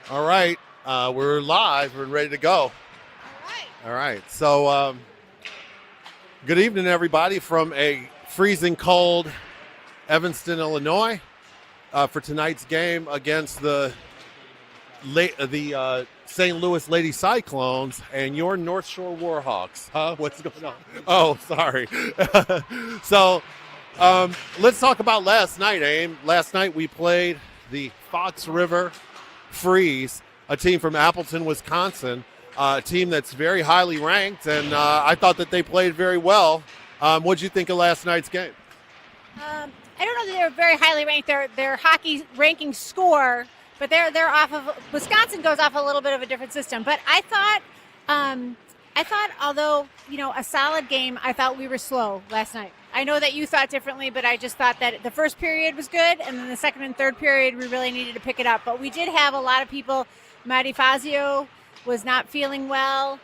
All right, we're live and ready to go. All right. So, good evening, everybody, from a freezing cold Evanston, Illinois, for tonight's game against the St. Louis Lady Cyclones and your North Shore Warhawks. Huh? What's going on? Oh, sorry. So, let's talk about last night, Aim. Last night we played the Fox River Freeze, a team from Appleton, Wisconsin, a team that's very highly ranked, and I thought that they played very well. What did you think of last night's game? I don't know that they're very highly ranked. Their hockey ranking score, but they're off of Wisconsin goes off a little bit of a different system. But I thought, although a solid game, I thought we were slow last night. I know that you thought differently, but I just thought that the first period was good, and then the second and third period we really needed to pick it up. But we did have a lot of people. Maddie Fazio was not feeling well.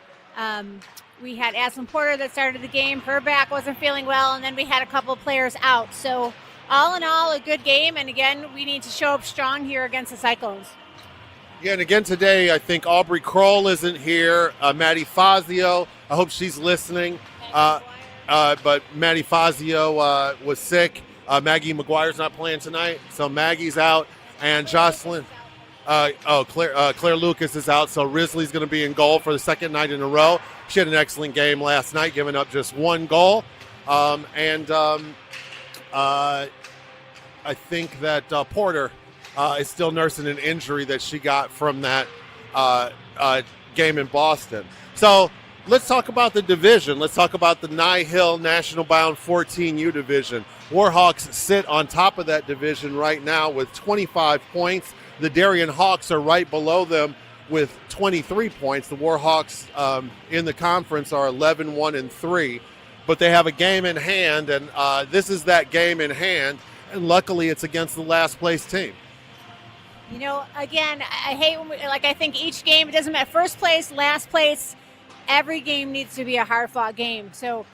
We had Aslan Porter that started the game. Her back wasn't feeling well, and then we had a couple of players out. So all in all, a good game. And again, we need to show up strong here against the Cyclones. Yeah, and again today, I think Aubrey Kroll isn't here. Maddie Fazio, I hope she's listening. But Maddie Fazio was sick. Maggie McGuire's not playing tonight, so Maggie's out. And Jocelyn, Claire Lucas is out, so Risley's going to be in goal for the second night in a row. She had an excellent game last night, giving up just one goal. I think that Porter is still nursing an injury that she got from that game in Boston. So let's talk about the division. Let's talk about the Nye Hill National Bound 14U division. Warhawks sit on top of that division right now with 25 points. The Darien Hawks are right below them with 23 points. The Warhawks in the conference are 11-1-3, but they have a game in hand, and this is that game in hand, and luckily it's against the last place team. Again, I hate when I think each game, it doesn't matter, first place, last place, every game needs to be a hard-fought game. So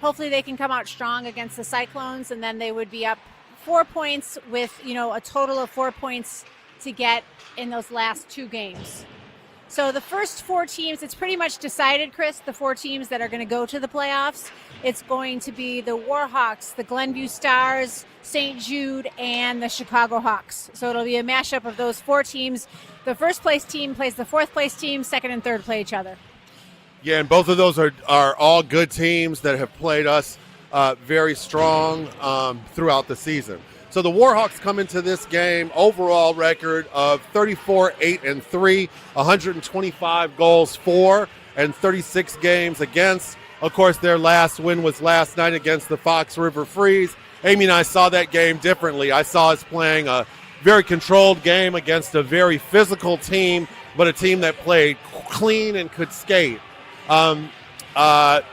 hopefully they can come out strong against the Cyclones, and then they would be up 4 points with, a total of 4 points to get in those last two games. So the first four teams, it's pretty much decided, Chris, the four teams that are going to go to the playoffs. It's going to be the Warhawks, the Glenview Stars, St. Jude, and the Chicago Hawks. So it'll be a mashup of those four teams. The first place team plays the fourth place team, second and third play each other. Yeah, and both of those are all good teams that have played us very strong throughout the season. So the Warhawks come into this game overall record of 34-8-3, 125 goals for, and 36 games against. Of course, their last win was last night against the Fox River Freeze. Amy and I saw that game differently. I saw us playing a very controlled game against a very physical team, but a team that played clean and could skate. But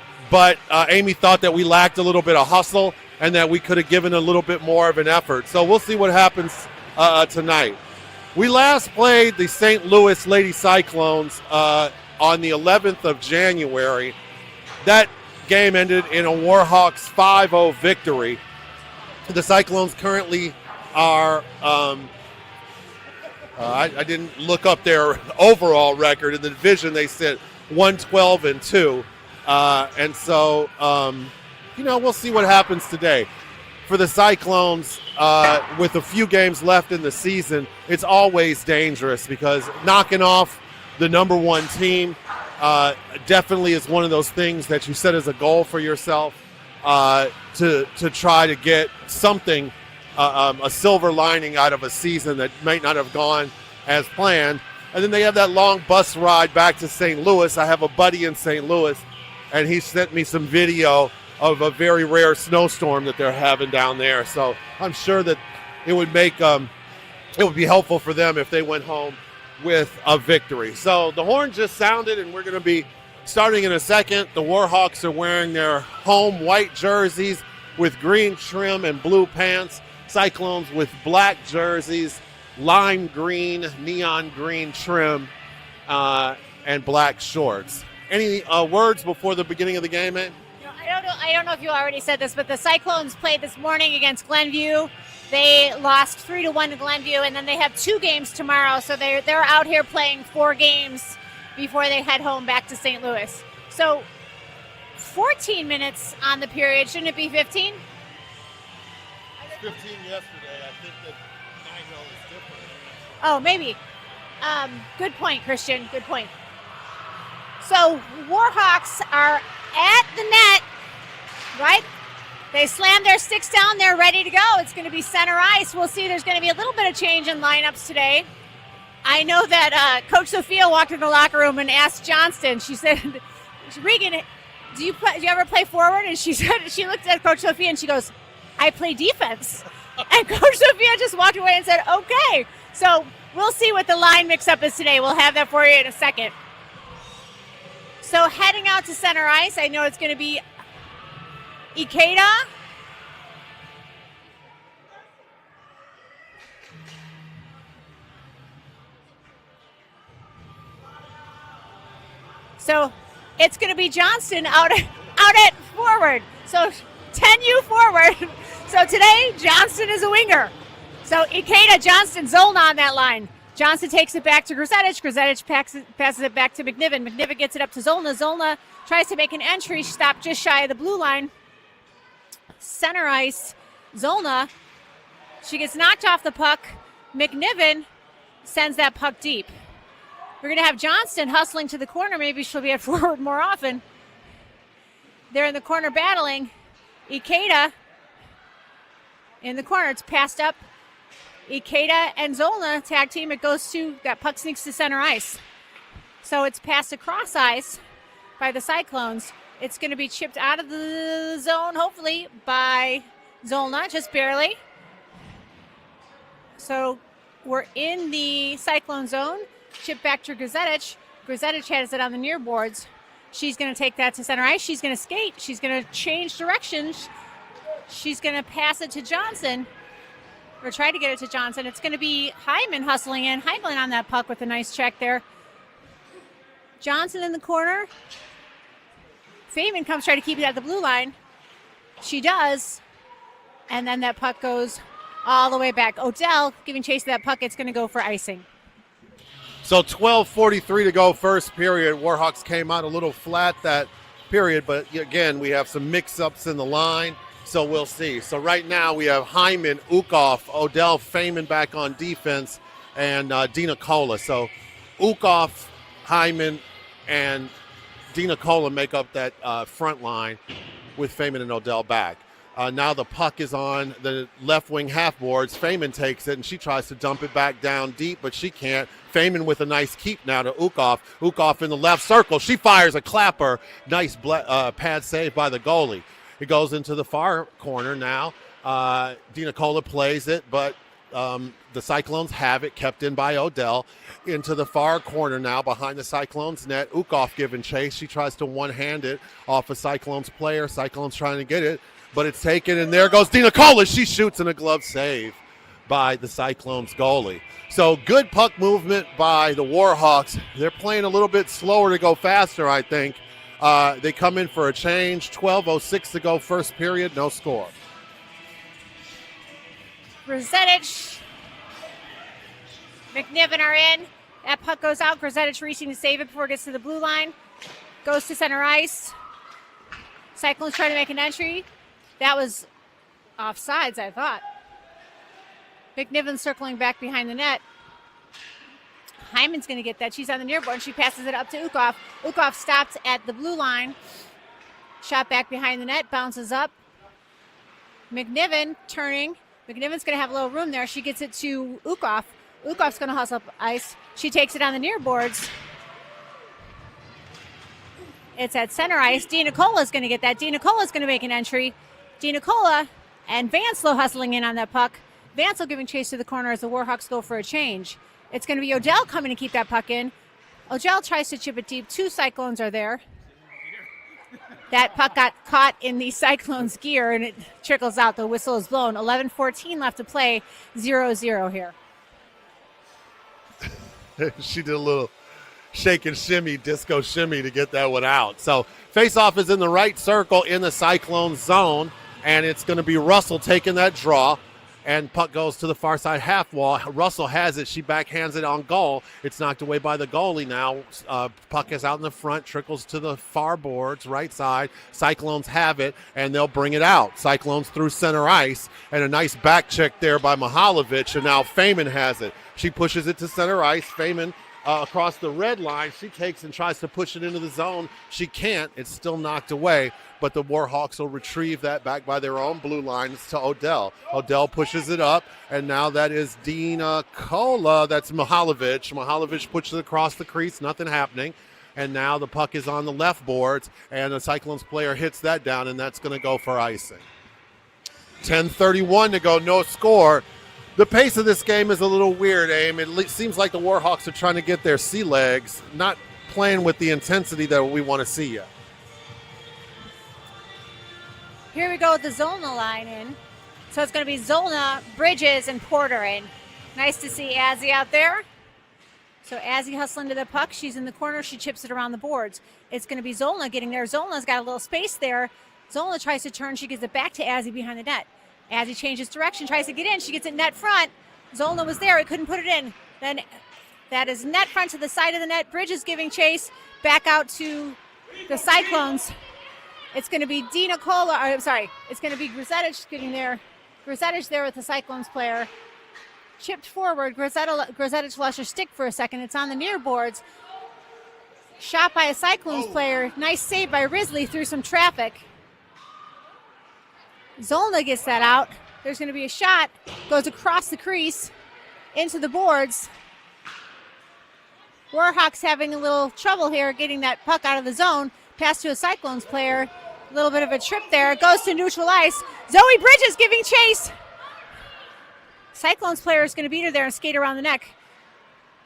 Amy thought that we lacked a little bit of hustle and that we could have given a little bit more of an effort. So we'll see what happens tonight. We last played the St. Louis Lady Cyclones on the 11th of January. That game ended in a Warhawks 5-0 victory. The Cyclones currently are, I didn't look up their overall record. In the division, they sit 1-12-2. And so, we'll see what happens today. For the Cyclones, with a few games left in the season, it's always dangerous because knocking off the number one team definitely is one of those things that you set as a goal for yourself to try to get something, a silver lining out of a season that might not have gone as planned. And then they have that long bus ride back to St. Louis. I have a buddy in St. Louis, and he sent me some video of a very rare snowstorm that they're having down there. So I'm sure that it would be helpful for them if they went home with a victory. So the horn just sounded, and we're going to be starting in a second. The Warhawks are wearing their home white jerseys with green trim and blue pants. Cyclones with black jerseys, lime green, neon green trim, and black shorts. Any words before the beginning of the game, man? I don't I don't know if you already said this, but the Cyclones played this morning against Glenview. They lost 3-1 to Glenview, and then they have 2 games tomorrow. So they're out here playing 4 games before they head home back to St. Louis. So 14 minutes on the period. Shouldn't it be 15? 15 yesterday. I think that 9-0 is different. Oh, maybe. Good point, Christian. Good point. So Warhawks are at the net, right? They slam their sticks down. They're ready to go. It's going to be center ice. We'll see. There's going to be a little bit of change in lineups today. I know that Coach Sophia walked in the locker room and asked Johnston. She said, "Regan, do you ever play forward?" And she said, she looked at Coach Sophia and she goes, "I play defense." And Coach Sophia just walked away and said, "Okay." So we'll see what the line mix-up is today. We'll have that for you in a second. So heading out to center ice, I know it's going to be Ikeda. So it's going to be Johnston out at forward. So 10U forward. So today, Johnston is a winger. So Ikeda, Johnston, Zolna on that line. Johnston takes it back to Grzetich. Grzetich passes it back to McNiven. McNiven gets it up to Zolna. Zolna tries to make an entry, stopped just shy of the blue line. Center ice, Zolna. She gets knocked off the puck. McNiven sends that puck deep. We're going to have Johnston hustling to the corner. Maybe she'll be at forward more often. They're in the corner battling. Ikeda in the corner. It's passed up. Ikeda and Zolna tag team. It goes to, that puck sneaks to center ice. So it's passed across ice by the Cyclones. It's going to be chipped out of the zone, hopefully, by Zolna, just barely. So we're in the Cyclone zone. Chip back to Grzetich. Grzetich has it on the near boards. She's going to take that to center ice. She's going to skate. She's going to change directions. She's going to pass it to Johnson, or try to get it to Johnson. It's going to be Hyman hustling in. Hyman on that puck with a nice check there. Johnson in the corner. Feynman comes try to keep it at the blue line. She does. And then that puck goes all the way back. Odell giving chase to that puck. It's going to go for icing. So 12:43 to go first period. Warhawks came out a little flat that period, but again, we have some mix-ups in the line, so we'll see. So right now we have Hyman, Ukoff, Odell, Feynman back on defense, and Dina Cola. So Ukoff, Hyman, and Dina Cola make up that front line with Feynman and Odell back. Now the puck is on the left wing half boards. Feynman takes it, and she tries to dump it back down deep, but she can't. Feynman with a nice keep now to Ukoff. Ukoff in the left circle. She fires a clapper. Nice pad save by the goalie. It goes into the far corner now. Dina Cola plays it, but the Cyclones have it, kept in by Odell. Into the far corner now behind the Cyclones net. Ukoff giving chase. She tries to one-hand it off a Cyclones player. Cyclones trying to get it, but it's taken, and there goes Dina Cola. She shoots in a glove save by the Cyclones goalie. So good puck movement by the Warhawks. They're playing a little bit slower to go faster, I think. They come in for a change. 12:06 to go first period, no score. Grzetich, McNiven are in. That puck goes out. Grzetich reaching to save it before it gets to the blue line. Goes to center ice. Cyclones trying to make an entry. That was offsides, I thought. McNiven circling back behind the net. Hyman's going to get that. She's on the near board, and she passes it up to Ukoff. Ukoff stops at the blue line. Shot back behind the net, bounces up. McNiven turning. McNiven's going to have a little room there. She gets it to Ukoff. Ukoff's going to hustle up ice. She takes it on the near boards. It's at center ice. Dina Cola's going to get that. Dina Cola's going to make an entry. Dina Cola and Vanslow hustling in on that puck. Vanslow giving chase to the corner as the Warhawks go for a change. It's going to be Odell coming to keep that puck in. Odell tries to chip it deep. 2 Cyclones are there. That puck got caught in the Cyclones' gear, and it trickles out. The whistle is blown. 11:14 left to play. 0-0 here. She did a little shake and shimmy, disco shimmy to get that one out. So face-off is in the right circle in the Cyclone zone, and it's going to be Russell taking that draw. And puck goes to the far side half wall. Russell has it. She backhands it on goal. It's knocked away by the goalie now. Puck is out in the front, trickles to the far boards, right side. Cyclones have it, and they'll bring it out. Cyclones through center ice, and a nice back check there by Mihalovic, and now Feynman has it. She pushes it to center ice. Feynman across the red line. She takes and tries to push it into the zone. She can't. It's still knocked away, but the Warhawks will retrieve that back by their own blue line. It's to Odell. Odell pushes it up, and now that is Dina Kola. That's Mihalovic. Mihalovic pushes it across the crease. Nothing happening. And now the puck is on the left boards, and the Cyclones player hits that down, and that's going to go for icing. 10:31 to go, no score. The pace of this game is a little weird, Aim. It seems like the Warhawks are trying to get their sea legs, not playing with the intensity that we want to see yet. Here we go with the Zolna line in. So it's going to be Zolna, Bridges, and Porter in. Nice to see Azzy out there. So Azzy hustling to the puck. She's in the corner. She chips it around the boards. It's going to be Zolna getting there. Zolna's got a little space there. Zolna tries to turn. She gives it back to Azzy behind the net. Azzy changes direction, tries to get in. She gets it net front. Zolna was there. It couldn't put it in. Then that is net front to the side of the net. Bridges giving chase back out to the Cyclones. It's going to be Dina Kola. I'm sorry. It's going to be Grzetich getting there. Grzetich there with the Cyclones player. Chipped forward. Grzetich lost her stick for a second. It's on the near boards. Shot by a Cyclones player. Nice save by Risley through some traffic. Zolna gets that out. There's going to be a shot. Goes across the crease into the boards. Warhawks having a little trouble here getting that puck out of the zone. Pass to a Cyclones player. A little bit of a trip there. Goes to neutral ice. Zoe Bridges giving chase. Cyclones player is going to beat her there and skate around the neck.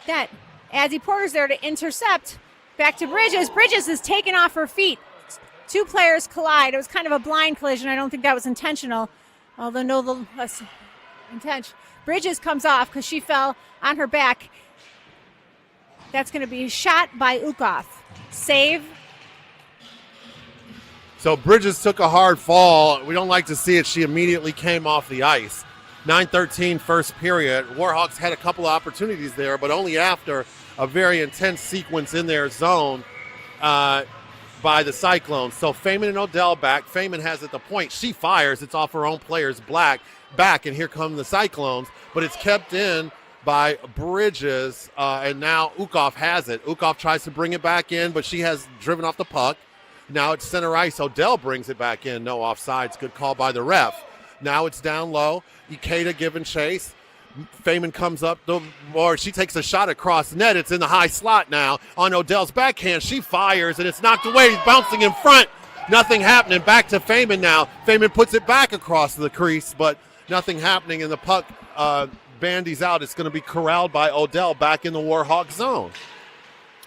That Azzy Porter's there to intercept. Back to Bridges. Bridges is taken off her feet. Two players collide. It was kind of a blind collision. I don't think that was intentional, although no less intention. Bridges comes off because she fell on her back. That's going to be shot by Ukov. Save. So Bridges took a hard fall. We don't like to see it. She immediately came off the ice. 9:13 first period. Warhawks had a couple of opportunities there, but only after a very intense sequence in their zone by the Cyclones. So Feynman and Odell back. Feynman has at the point. She fires. It's off her own player's back, and here come the Cyclones. But it's kept in by Bridges, and now Ukov has it. Ukov tries to bring it back in, but she has driven off the puck. Now it's center ice. Odell brings it back in. No offsides. Good call by the ref. Now it's down low. Ikeda giving chase. Feynman comes up, or she takes a shot across net. It's in the high slot now on Odell's backhand. She fires, and it's knocked away. He's bouncing in front. Nothing happening. Back to Feynman now. Feynman puts it back across the crease, but nothing happening, and the puck bandies out. It's going to be corralled by Odell back in the Warhawk zone.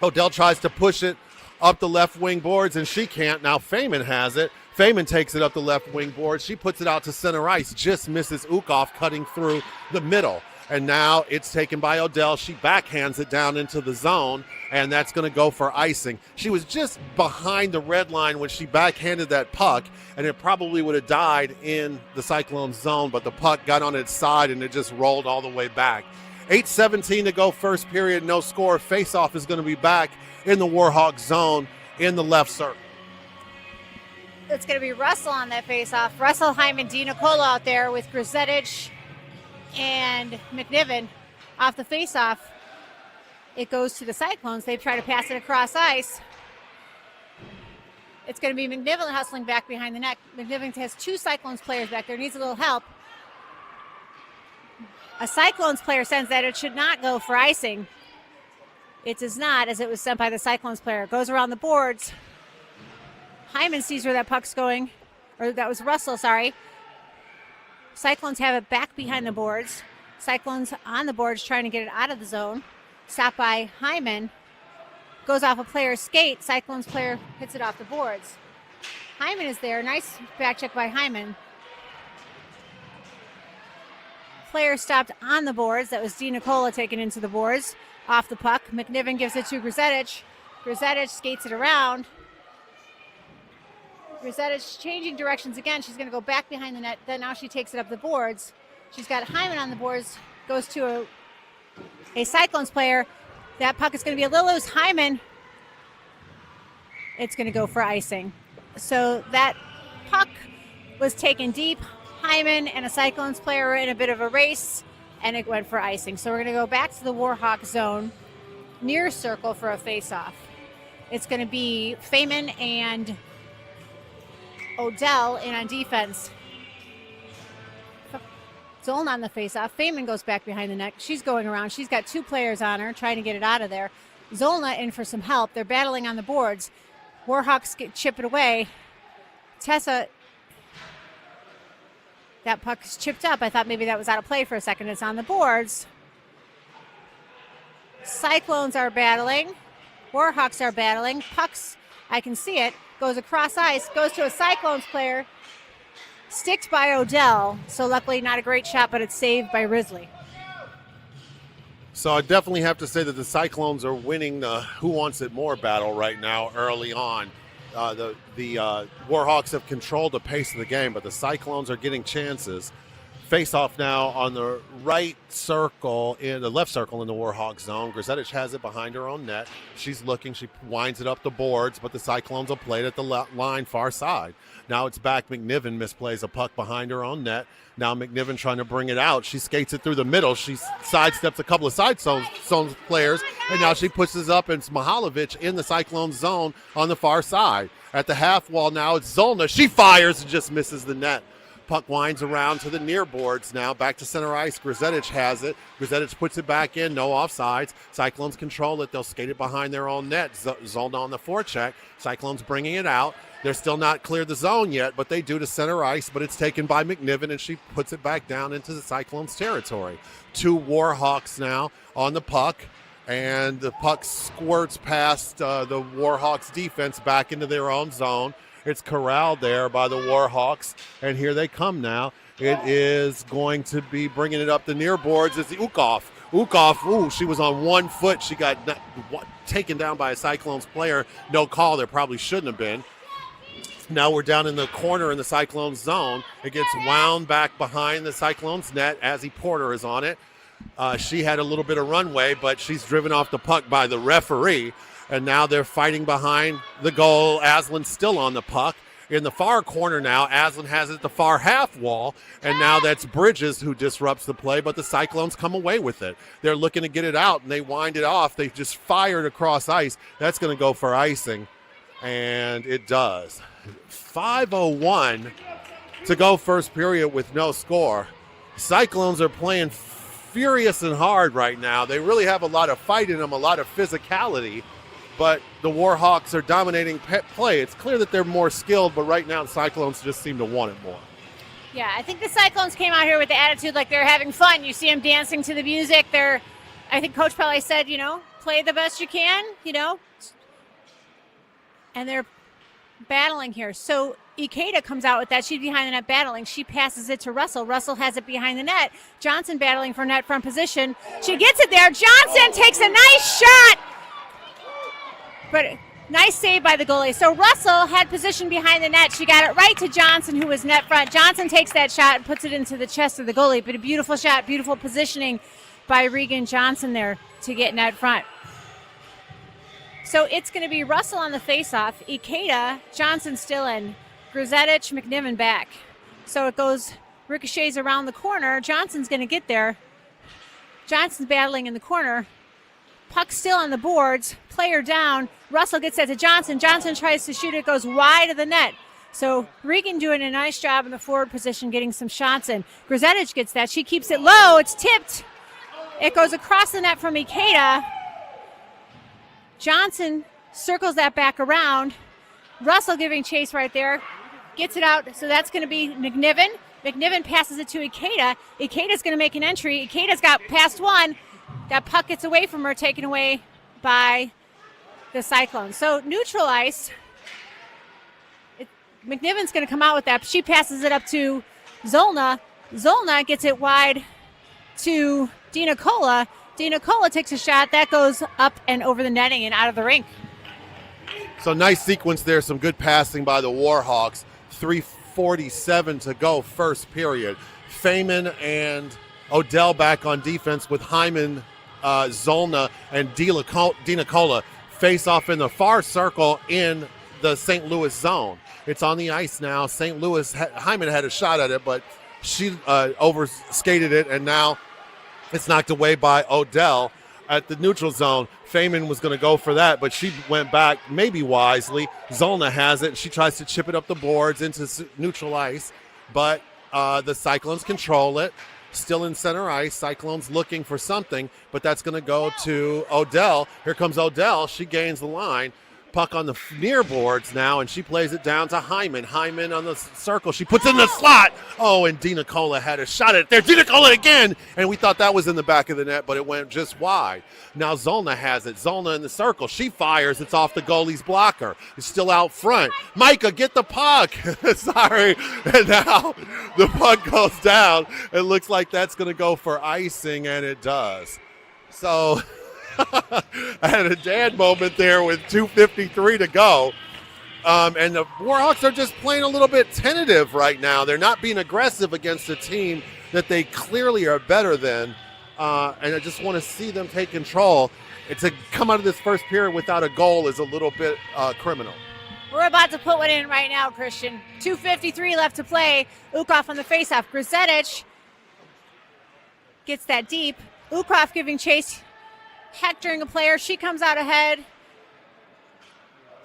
Odell tries to push it up the left wing boards, and she can't. Now Feynman has it. Feynman takes it up the left wing board. She puts it out to center ice. Just misses Ukov cutting through the middle. And now it's taken by Odell. She backhands it down into the zone, and that's going to go for icing. She was just behind the red line when she backhanded that puck, and it probably would have died in the Cyclone zone, but the puck got on its side, and it just rolled all the way back. 8:17 to go first period, no score. Face-off is going to be back in the Warhawk zone in the left circle. It's going to be Russell on that face-off. Russell, Hyman, Dina Kola out there with Grzetich and McNiven off the face-off. It goes to the Cyclones. They try to pass it across ice. It's going to be McNiven hustling back behind the net. McNiven has two Cyclones players back there. Needs a little help. A Cyclones player sends that it should not go for icing. It does not, as it was sent by the Cyclones player. It goes around the boards. Hyman sees where that puck's going. Or that was Russell, sorry. Cyclones have it back behind the boards. Cyclones on the boards trying to get it out of the zone. Stopped by Hyman. Goes off a player's skate. Cyclones player hits it off the boards. Hyman is there. Nice back check by Hyman. Player stopped on the boards. That was Dina Kola taken into the boards. off the puck. McNiven gives it to Grzetic. Grzetic skates it around. Grzetic changing directions again. She's going to go back behind the net. Then now she takes it up the boards. She's got Hyman on the boards. Goes to a Cyclones player. That puck is going to be a little loose. Hyman. It's going to go for icing. So that puck was taken deep. Hyman and a Cyclones player were in a bit of a race, and it went for icing. So we're going to go back to the Warhawk zone, near circle for a face-off. It's going to be Feynman and Odell in on defense. Zolna on the face-off. Feynman goes back behind the net. She's going around. She's got 2 players on her trying to get it out of there. Zolna in for some help. They're battling on the boards. Warhawks chip it away. Tessa, that puck is chipped up. I thought maybe that was out of play for a second. It's on the boards. Cyclones are battling. Warhawks are battling. Pucks, I can see it, goes across ice, goes to a Cyclones player, sticked by Odell. So luckily not a great shot, but it's saved by Risley. So I definitely have to say that the Cyclones are winning the who wants it more battle right now early on. The Warhawks have controlled the pace of the game, but the Cyclones are getting chances. Face off now on the right circle, in the left circle in the Warhawk zone. Grzetic has it behind her own net. She's looking, she winds it up the boards, but the Cyclones will play it at the line far side. Now it's back. McNiven misplays a puck behind her own net. Now McNiven trying to bring it out. She skates it through the middle. She sidesteps a couple of side zone players, and now she pushes up, and it's Mihalovic in the Cyclone zone on the far side. At the half wall now, it's Zolna. She fires and just misses the net. Puck winds around to the near boards now. Back to center ice. Grzetic has it. Grzetic puts it back in. No offsides. Cyclones control it. They'll skate it behind their own net. Zolna on the forecheck. Cyclones bringing it out. They're still not cleared the zone yet, but they do to center ice, but it's taken by McNiven, and she puts it back down into the Cyclones territory. 2 Warhawks now on the puck, and the puck squirts past the Warhawks defense back into their own zone. It's corralled there by the Warhawks, and here they come now. It is going to be bringing it up the near boards. It's the Ukov. Ukov, she was on 1 foot. She got taken down by a Cyclones player. No call. There probably shouldn't have been. Now we're down in the corner in the Cyclones zone. It gets wound back behind the Cyclones net. Azzy Porter is on it. She had a little bit of runway, but she's driven off the puck by the referee. And now they're fighting behind the goal. Aslan's still on the puck. In the far corner now, Aslan has it at the far half wall, and now that's Bridges who disrupts the play, but the Cyclones come away with it. They're looking to get it out, and they wind it off. They just fired across ice. That's going to go for icing, and it does. 5:01 to go first period with no score. Cyclones are playing furious and hard right now. They really have a lot of fight in them, a lot of physicality. But the Warhawks are dominating play. It's clear that they're more skilled, but right now the Cyclones just seem to want it more. Yeah, I think the Cyclones came out here with the attitude like they're having fun. You see them dancing to the music. I think Coach probably said, play the best you can, and they're battling here. So Ikeda comes out with that. She's behind the net battling. She passes it to Russell. Russell has it behind the net. Johnson battling for net front position. She gets it there. Johnson takes a nice shot. But nice save by the goalie. So Russell had position behind the net. She got it right to Johnson, who was net front. Johnson takes that shot and puts it into the chest of the goalie. But a beautiful shot, beautiful positioning by Regan Johnson there to get net front. So it's going to be Russell on the faceoff. Ikeda, Johnson still in. Grzetic, McNiven back. So it goes, ricochets around the corner. Johnson's going to get there. Johnson's battling in the corner. Puck still on the boards. Player down. Russell gets that to Johnson. Johnson tries to shoot it. Goes wide of the net. So Regan doing a nice job in the forward position, getting some shots in. Grzetic gets that. She keeps it low. It's tipped. It goes across the net from Ikeda. Johnson circles that back around. Russell giving chase right there. Gets it out. So that's going to be McNiven. McNiven passes it to Ikeda. Ikeda's going to make an entry. Ikeda's got past one. That puck gets away from her, taken away by the Cyclones. So neutral ice. McNiven's going to come out with that. She passes it up to Zolna. Zolna gets it wide to Dina Kola. Dina Cola takes a shot. That goes up and over the netting and out of the rink. So nice sequence there. Some good passing by the Warhawks. 3:47 to go, first period. Feynman and Odell back on defense with Hyman, Zolna, and Dina Cola face off in the far circle in the St. Louis zone. It's on the ice now. St. Louis, Hyman had a shot at it, but she overskated it, and now it's knocked away by Odell at the neutral zone. Feynman was going to go for that, but she went back, maybe wisely. Zolna has it. She tries to chip it up the boards into neutral ice, but the Cyclones control it. Still in center ice. Cyclones looking for something, but that's going to go to Odell. Here comes Odell. She gains the line. Puck on the near boards now, and she plays it down to Hyman. Hyman on the circle. She puts it in the slot. Oh, and Dina Cola had a shot at it there. Dina Cola again, and we thought that was in the back of the net, but it went just wide. Now Zolna has it. Zolna in the circle. She fires. It's off the goalie's blocker. It's still out front. Micah, get the puck. Sorry. And now the puck goes down. It looks like that's going to go for icing, and it does. So I had a dad moment there with 2:53 to go. And the Warhawks are just playing a little bit tentative right now. They're not being aggressive against a team that they clearly are better than. And I just want to see them take control. To come out of this first period without a goal is a little bit criminal. We're about to put one in right now, Christian. 2:53 left to play. Ukov on the faceoff. Grzetic gets that deep. Ukov giving chase, hectoring a player. She comes out ahead.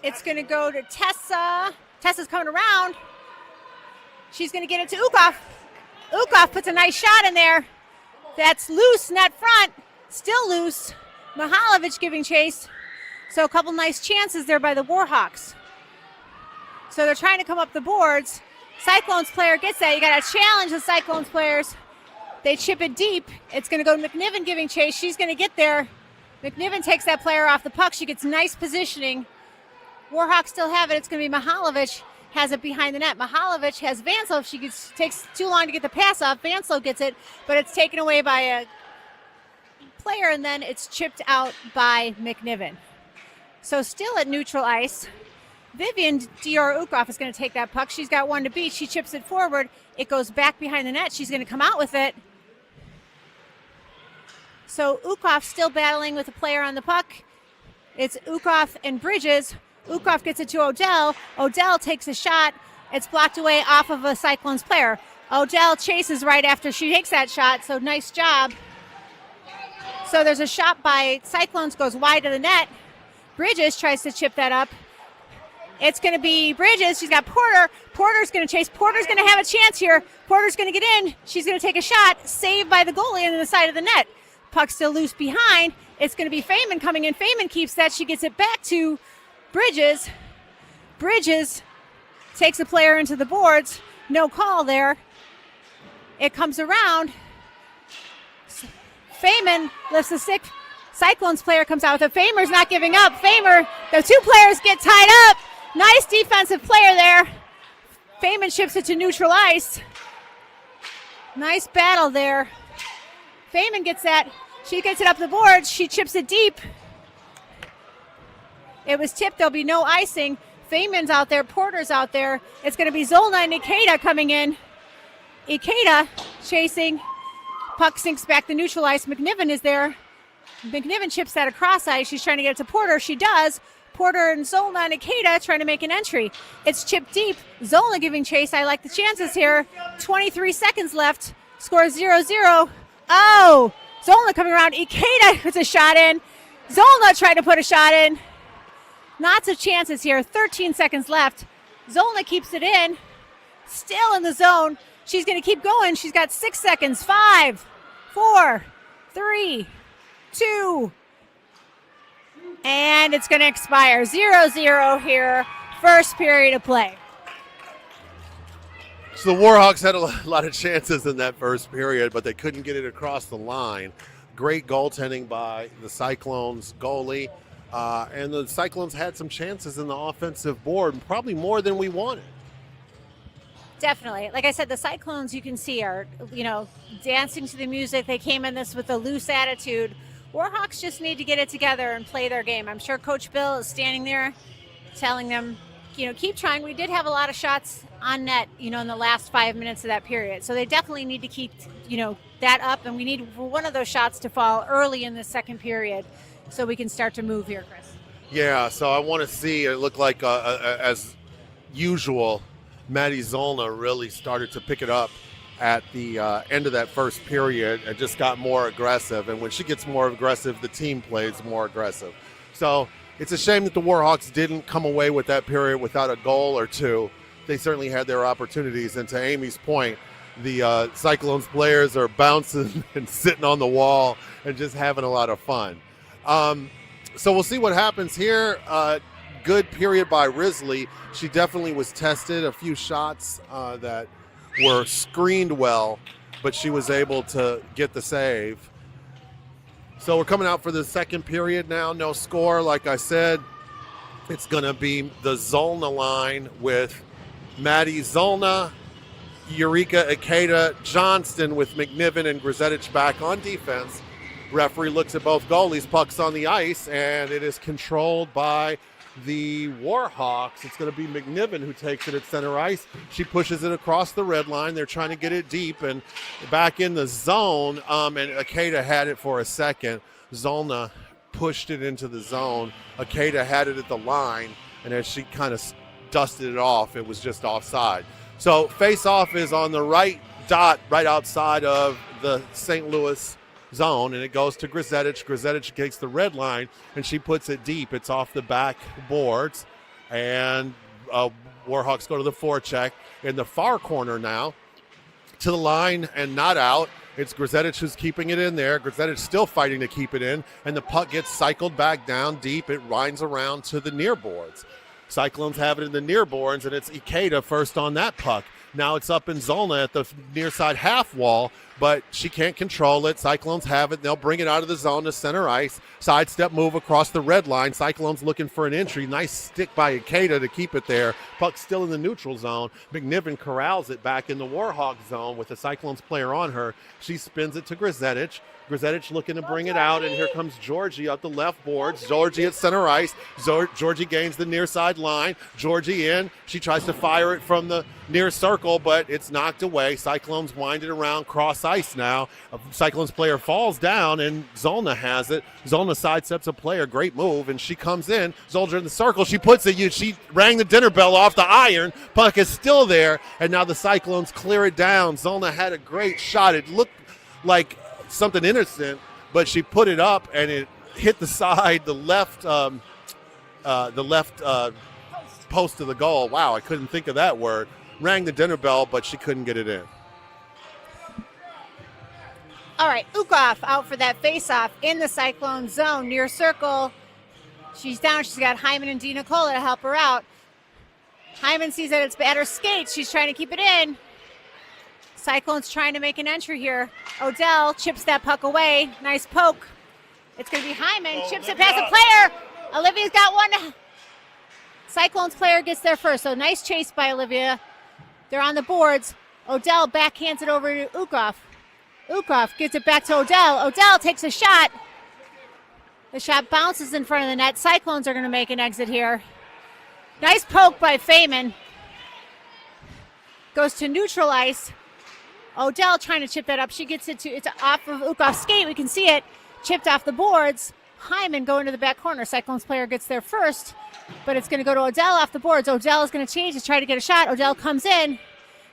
It's going to go to Tessa. Tessa's coming around. She's going to get it to Ukov. Ukov puts a nice shot in there. That's loose, net front. Still loose. Mihalovic giving chase. So a couple nice chances there by the Warhawks. So they're trying to come up the boards. Cyclones player gets that. You got to challenge the Cyclones players. They chip it deep. It's going to go to McNiven giving chase. She's going to get there. McNiven takes that player off the puck. She gets nice positioning. Warhawks still have it. It's going to be Mihalovic. Has it behind the net. Mihalovic has Vanslo. She takes too long to get the pass off. Vanslo gets it, but it's taken away by a player, and then it's chipped out by McNiven. So still at neutral ice, Vivian Dior-Ukov is going to take that puck. She's got one to beat. She chips it forward. It goes back behind the net. She's going to come out with it. So Ukov still battling with a player on the puck. It's Ukov and Bridges. Ukov gets it to Odell. Odell takes a shot. It's blocked away off of a Cyclones player. Odell chases right after she takes that shot, so nice job. So there's a shot by Cyclones, goes wide to the net. Bridges tries to chip that up. It's going to be Bridges. She's got Porter. Porter's going to chase. Porter's going to have a chance here. Porter's going to get in. She's going to take a shot. Saved by the goalie on the side of the net. Puck still loose behind. It's going to be Feynman coming in. Feynman keeps that. She gets it back to Bridges. Bridges takes a player into the boards. No call there. It comes around. Feynman lifts the stick. Cyclones player comes out with it. Famer's not giving up. Famer, the two players get tied up. Nice defensive player there. Feynman chips it to neutral ice. Nice battle there. Feynman gets that. She gets it up the boards. She chips it deep. It was tipped. There'll be no icing. Feynman's out there. Porter's out there. It's going to be Zolna and Ikeda coming in. Ikeda chasing. Puck sinks back to neutral ice. McNiven is there. McNiven chips that across ice. She's trying to get it to Porter. She does. Porter and Zolna and Ikeda trying to make an entry. It's chipped deep. Zolna giving chase. I like the chances here. 23 seconds left. Score 0-0. Oh! Zolna coming around. Ikeda puts a shot in. Zolna tried to put a shot in. Lots of chances here. 13 seconds left. Zolna keeps it in. Still in the zone. She's going to keep going. She's got 6 seconds. 5, 4, 3, 2. And it's going to expire. 0-0 here. First period of play. So the Warhawks had a lot of chances in that first period, but they couldn't get it across the line. Great goaltending by the Cyclones goalie. And the Cyclones had some chances in the offensive board, probably more than we wanted. Definitely. Like I said, the Cyclones, you can see, are, dancing to the music. They came in this with a loose attitude. Warhawks just need to get it together and play their game. I'm sure Coach Bill is standing there telling them, keep trying. We did have a lot of shots on net, in the last 5 minutes of that period. So they definitely need to keep, that up. And we need for one of those shots to fall early in the second period so we can start to move here, Chris. Yeah, so I want to see, it looked like, as usual, Maddie Zollner really started to pick it up at the end of that first period and just got more aggressive. And when she gets more aggressive, the team plays more aggressive. So it's a shame that the Warhawks didn't come away with that period without a goal or two. They certainly had their opportunities. And to Amy's point, the Cyclones players are bouncing and sitting on the wall and just having a lot of fun. So we'll see what happens here. Good period by Risley. She definitely was tested. A few shots that were screened well, but she was able to get the save. So we're coming out for the second period now. No score, like I said. It's going to be the Zollner line with Maddie Zollner, Eureka Ikeda, Johnston with McNiven and Grzetich back on defense. Referee looks at both goalies, puck's on the ice, and it is controlled by the Warhawks. It's going to be McNiven who takes it at center ice. She pushes it across the red line. They're trying to get it deep and back in the zone, and Ikeda had it for a second. Zollner pushed it into the zone. Ikeda had it at the line, and as she kind of dusted it off, it was just offside. So face-off is on the right dot, right outside of the St. Louis zone, and it goes to Grzetich. Grzetich takes the red line, and she puts it deep. It's off the back boards, and Warhawks go to the forecheck. In the far corner now, to the line and not out. It's Grzetich who's keeping it in there. Grzetich still fighting to keep it in, and the puck gets cycled back down deep. It winds around to the near boards. Cyclones have it in the near boards, and it's Ikeda first on that puck. Now it's up in Zollner at the near side half wall, but she can't control it. Cyclones have it. They'll bring it out of the zone to center ice. Sidestep move across the red line. Cyclones looking for an entry. Nice stick by Ikeda to keep it there. Puck still in the neutral zone. McNiven corrals it back in the Warhawk zone with the Cyclones player on her. She spins it to Grzetich. Grzetich looking to bring it out, and here comes Georgie up the left boards. Georgie at center ice. Georgie gains the near side line. Georgie in. She tries to fire it from the near circle, but it's knocked away. Cyclones wind it around cross ice now. A Cyclones player falls down, and Zollner has it. Zollner sidesteps a player. Great move, and she comes in. Zollner in the circle. She puts it. She rang the dinner bell off the iron. Puck is still there, and now the Cyclones clear it down. Zollner had a great shot. It looked like something innocent, but she put it up and it hit the side, the left post of the goal. Wow, I couldn't think of that word. Rang the dinner bell, but she couldn't get it in. All right, Ukov out for that face-off in the Cyclone zone, near circle. She's down. She's got Hyman and Dina Cola to help her out. Hyman sees that it's at her skates. She's trying to keep it in. Cyclones trying to make an entry here. Odell chips that puck away. Nice poke. It's going to be Hyman. Chips it past the player. Olivia's got one. Cyclones player gets there first. So nice chase by Olivia. They're on the boards. Odell backhands it over to Ukov. Ukov gets it back to Odell. Odell takes a shot. The shot bounces in front of the net. Cyclones are going to make an exit here. Nice poke by Feynman. Goes to neutral ice. Odell trying to chip that up. She gets it it's off of Ukov's skate. We can see it chipped off the boards. Hyman going to the back corner. Cyclones player gets there first, but it's going to go to Odell off the boards. Odell is going to change to try to get a shot. Odell comes in.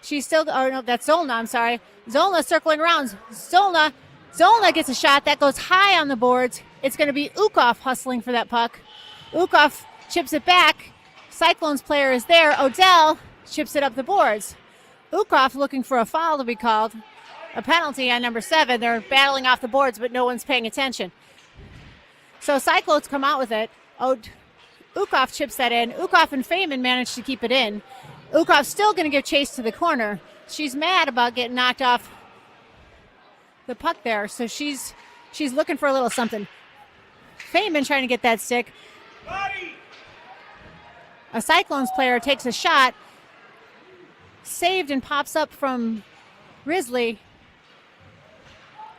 She's still, no, that's Zollner, I'm sorry. Zollner circling around. Zollner gets a shot. That goes high on the boards. It's going to be Ukov hustling for that puck. Ukov chips it back. Cyclones player is there. Odell chips it up the boards. Ukov looking for a foul to be called. A penalty on number 7. They're battling off the boards, but no one's paying attention. So Cyclones come out with it. Ukov chips that in. Ukov and Feynman manage to keep it in. Ukov's still going to give chase to the corner. She's mad about getting knocked off the puck there, so she's looking for a little something. Feynman trying to get that stick. A Cyclones player takes a shot. Saved and pops up from Risley.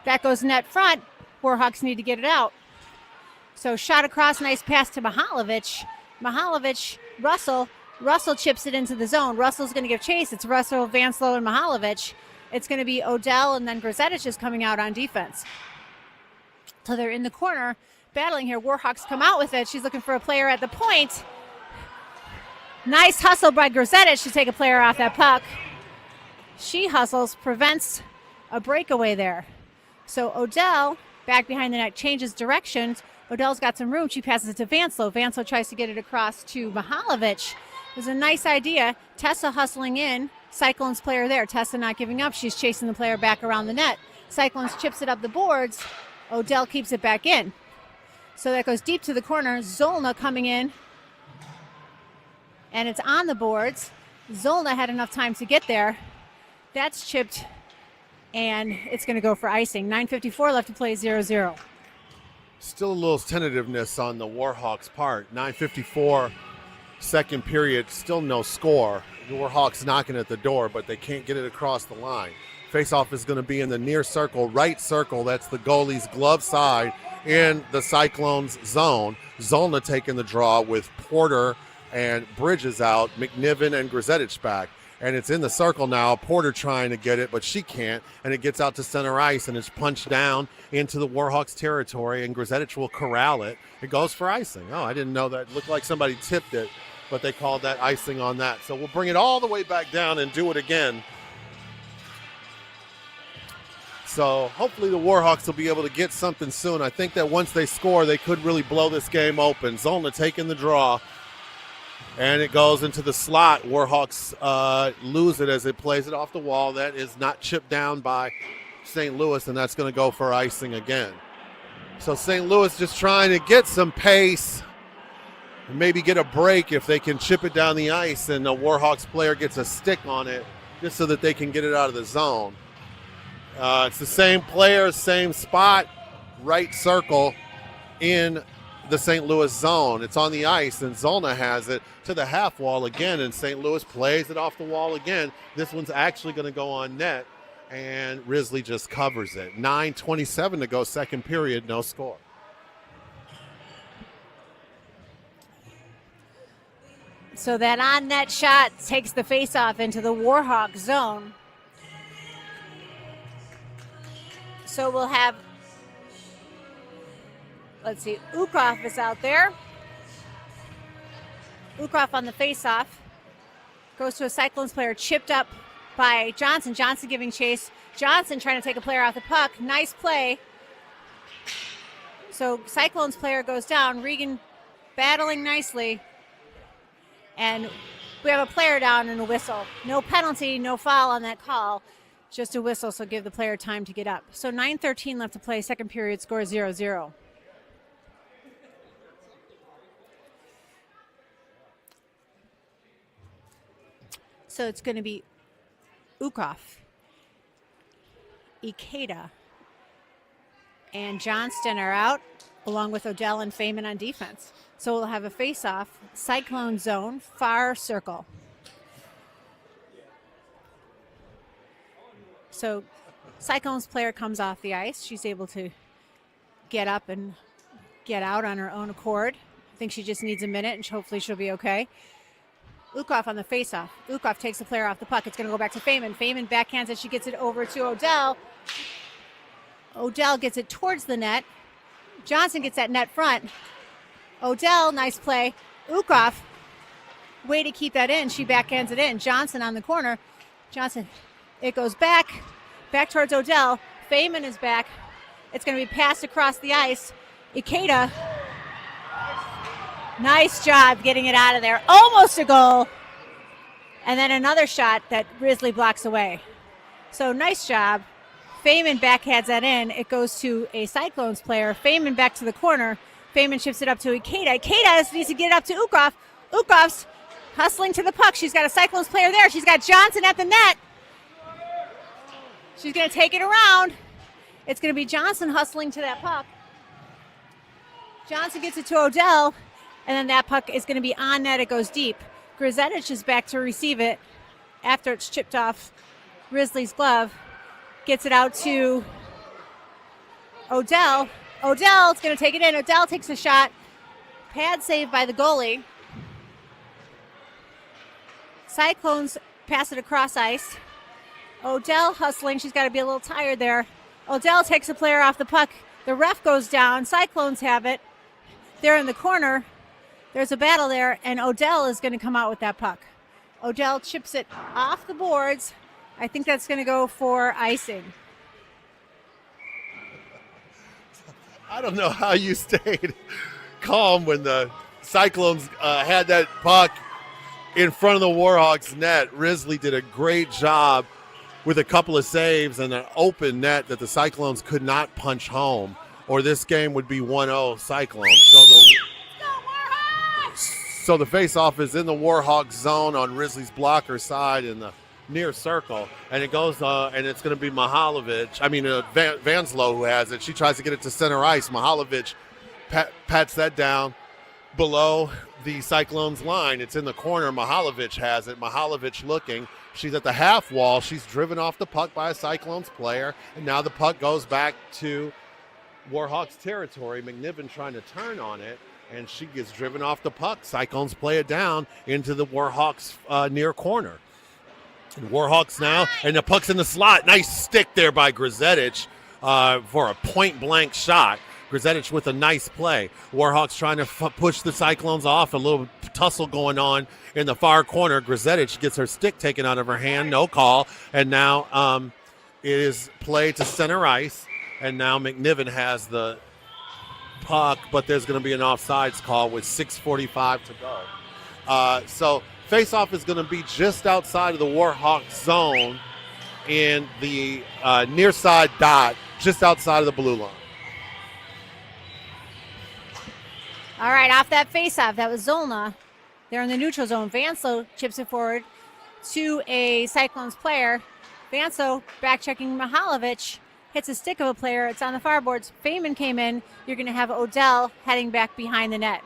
That goes net front. Warhawks need to get it out. So shot across, nice pass to Mihalovic. Mihalovic, Russell. Russell chips it into the zone. Russell's going to give chase. It's Russell, Vanslow, and Mihalovic. It's going to be Odell, and then Grzetic is coming out on defense. So they're in the corner battling here. Warhawks come out with it. She's looking for a player at the point. Nice hustle by Grzetic to take a player off that puck. She hustles, prevents a breakaway there. So Odell, back behind the net, changes directions. Odell's got some room. She passes it to Vanslow. Vanslow tries to get it across to Mihalovic. It was a nice idea. Tessa hustling in. Cyclones player there. Tessa not giving up. She's chasing the player back around the net. Cyclones chips it up the boards. Odell keeps it back in. So that goes deep to the corner. Zolna coming in. And it's on the boards. Zolna had enough time to get there. That's chipped. And it's going to go for icing. 9:54 left to play, 0-0. Still a little tentativeness on the Warhawks' part. 9:54, second period, still no score. The Warhawks knocking at the door, but they can't get it across the line. Faceoff is going to be in the near circle, right circle. That's the goalie's glove side in the Cyclones zone. Zolna taking the draw with Porter and Bridges out, McNiven and Grzetic back. And it's in the circle now. Porter trying to get it, but she can't. And it gets out to center ice, and it's punched down into the Warhawks territory, and Grzetic will corral it. It goes for icing. Oh, I didn't know that. It looked like somebody tipped it, but they called that icing on that. So we'll bring it all the way back down and do it again. So hopefully the Warhawks will be able to get something soon. I think that once they score, they could really blow this game open. Zolna taking the draw. And it goes into the slot. Warhawks lose it as it plays it off the wall. That is not chipped down by St. Louis, and that's going to go for icing again. So St. Louis just trying to get some pace and maybe get a break if they can chip it down the ice and the Warhawks player gets a stick on it just so that they can get it out of the zone. It's the same player, same spot, right circle in the St. Louis zone. It's on the ice, and Zolna has it to the half wall again, and St. Louis plays it off the wall again. This one's actually going to go on net, and Risley just covers it. 9:27 to go, second period, no score. So that on-net shot takes the face-off into the Warhawk zone. So we'll have, let's see, Ukov is out there. Ukov on the face-off. Goes to a Cyclones player, chipped up by Johnson. Johnson giving chase. Johnson trying to take a player off the puck. Nice play. So Cyclones player goes down. Regan battling nicely. And we have a player down and a whistle. No penalty, no foul on that call. Just a whistle, so give the player time to get up. So 9:13 left to play, second period, score 0-0. So it's going to be Ukov, Ikeda, and Johnston are out, along with Odell and Feynman on defense. So we'll have a face-off, Cyclone zone, far circle. So Cyclones player comes off the ice. She's able to get up and get out on her own accord. I think she just needs a minute, and hopefully she'll be okay. Ukov on the face-off. Ukov takes the player off the puck. It's going to go back to Feynman. Feynman backhands it. She gets it over to Odell. Odell gets it towards the net. Johnson gets that net front. Odell, nice play. Ukov, way to keep that in. She backhands it in. Johnson on the corner. Johnson, it goes back towards Odell. Feynman is back. It's going to be passed across the ice. Ikeda, nice job getting it out of there. Almost a goal. And then another shot that Risley blocks away. So nice job. Feynman backhands that in. It goes to a Cyclones player. Feynman back to the corner. Feynman shifts it up to Ikeda. Ikeda needs to get it up to Ukov. Ukov's hustling to the puck. She's got a Cyclones player there. She's got Johnson at the net. She's going to take it around. It's going to be Johnson hustling to that puck. Johnson gets it to Odell, and then that puck is going to be on net. It goes deep. Grzetic is back to receive it after it's chipped off Risley's glove. Gets it out to Odell. Odell's going to take it in. Odell takes a shot. Pad save by the goalie. Cyclones pass it across ice. Odell hustling. She's got to be a little tired there. Odell takes a player off the puck. The ref goes down. Cyclones have it. They're in the corner. There's a battle there, and Odell is going to come out with that puck. Odell chips it off the boards. I think that's going to go for icing. I don't know how you stayed calm when the Cyclones had that puck in front of the Warhawks net. Risley did a great job with a couple of saves and an open net that the Cyclones could not punch home, or this game would be 1-0 Cyclones. So the face-off is in the Warhawks zone on Risley's blocker side in the near circle, and it goes, and it's going to be Vanslow who has it. She tries to get it to center ice. Mihalovic pats that down below the Cyclones line. It's in the corner. Mihalovic has it. Mihalovic looking. She's at the half wall. She's driven off the puck by a Cyclones player, and now the puck goes back to Warhawks territory. McNiven trying to turn on it, and she gets driven off the puck. Cyclones play it down into the Warhawks near corner. And Warhawks now, and the puck's in the slot. Nice stick there by Grzetic for a point-blank shot. Grzetic with a nice play. Warhawks trying to push the Cyclones off. A little tussle going on in the far corner. Grzetic gets her stick taken out of her hand. No call. And now it is played to center ice. And now McNiven has the puck, but there's going to be an offsides call with 6:45 to go. So face-off is going to be just outside of the Warhawks zone in the near side dot, just outside of the blue line. All right, off that face-off, that was Zolna. They're in the neutral zone. Vanslow chips it forward to a Cyclones player. Vanslow back-checking Mihalovic. Hits a stick of a player. It's on the far boards. Feynman came in. You're going to have Odell heading back behind the net.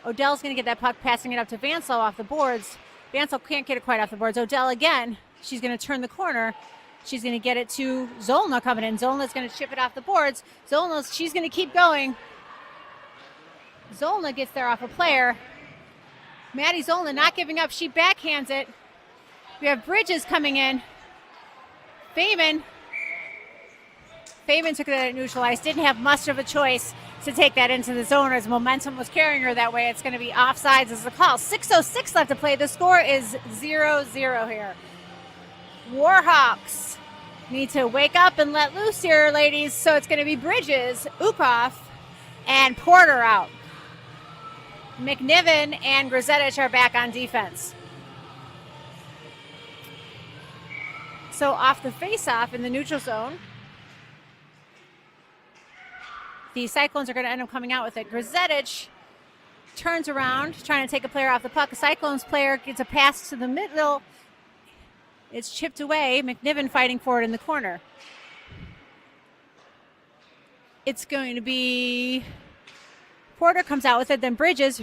Odell's going to get that puck, passing it up to Vanslow off the boards. Vanslow can't get it quite off the boards. Odell again. She's going to turn the corner. She's going to get it to Zolna coming in. Zolna's going to chip it off the boards. She's going to keep going. Zolna gets there off a player. Maddie Zolna not giving up. She backhands it. We have Bridges coming in. Feynman took that at neutral ice. Didn't have much of a choice to take that into the zone as momentum was carrying her that way. It's going to be offsides as the call. 6:06 left to play. The score is 0-0 here. Warhawks need to wake up and let loose here, ladies. So it's going to be Bridges, Ukoff, and Porter out. McNiven and Grzetic are back on defense. So off the face-off in the neutral zone, the Cyclones are going to end up coming out with it. Grzetic turns around, trying to take a player off the puck. A Cyclones player gets a pass to the middle. It's chipped away. McNiven fighting for it in the corner. It's going to be Porter comes out with it, then Bridges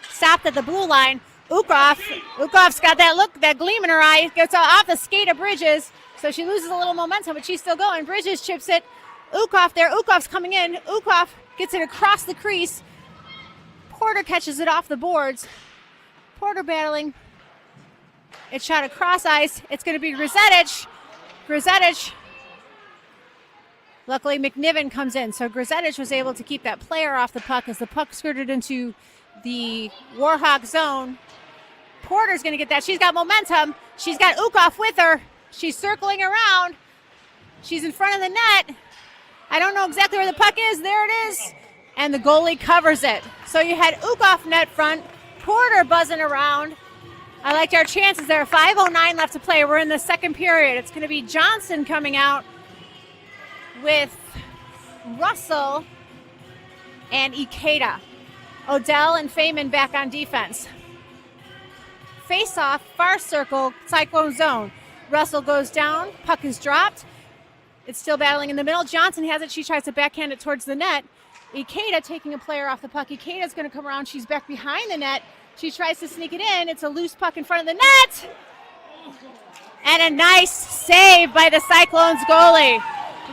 stopped at the blue line. Ukoff's got that look, that gleam in her eye. Gets off the skate of Bridges, so she loses a little momentum, but she's still going. Bridges chips it. Ukoff there. Ukoff's coming in. Ukoff gets it across the crease. Porter catches it off the boards. Porter battling. It's shot across ice. It's going to be Grzetic. Luckily, McNiven comes in, so Grzetic was able to keep that player off the puck as the puck skirted into the Warhawk zone. Porter's going to get that. She's got momentum. She's got Ukoff with her. She's circling around. She's in front of the net. I don't know exactly where the puck is. There it is. And the goalie covers it. So you had Ukoff net front, Porter buzzing around. I liked our chances there. 5:09 left to play. We're in the second period. It's going to be Johnson coming out with Russell and Ikeda. Odell and Feynman back on defense. Face off, far circle, Cyclone zone. Russell goes down, puck is dropped. It's still battling in the middle. Johnson has it. She tries to backhand it towards the net. Ikeda taking a player off the puck. Ikeda's going to come around. She's back behind the net. She tries to sneak it in. It's a loose puck in front of the net. And a nice save by the Cyclones goalie.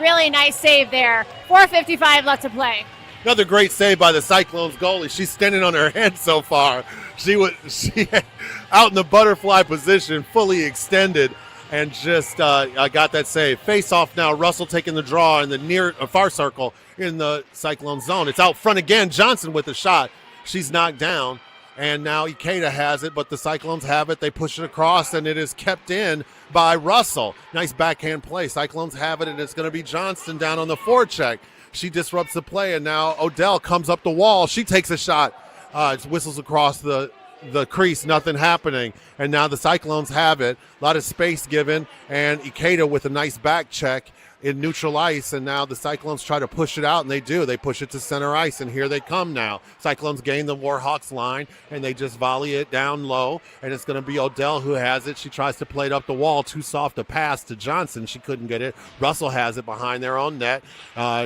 Really nice save there. 4:55 left to play. Another great save by the Cyclones goalie. She's standing on her head so far. She out in the butterfly position, fully extended, and just got that save. Face off now. Russell taking the draw in the far circle in the Cyclone zone. It's out front again. Johnson with the shot. She's knocked down, and now Ikeda has it, but the Cyclones have it. They push it across, and it is kept in by Russell. Nice backhand play. Cyclones have it, and it's going to be Johnston down on the forecheck. She disrupts the play, and now Odell comes up the wall. She takes a shot. It whistles across the crease, nothing happening. And now the Cyclones have it. A lot of space given, and Ikeda with a nice back check in neutral ice, and now the Cyclones try to push it out, and they do. They push it to center ice, and here they come now. Cyclones gain the Warhawks line, and they just volley it down low, and it's going to be Odell who has it. She tries to play it up the wall. Too soft a pass to Johnson. She couldn't get it. Russell has it behind their own net.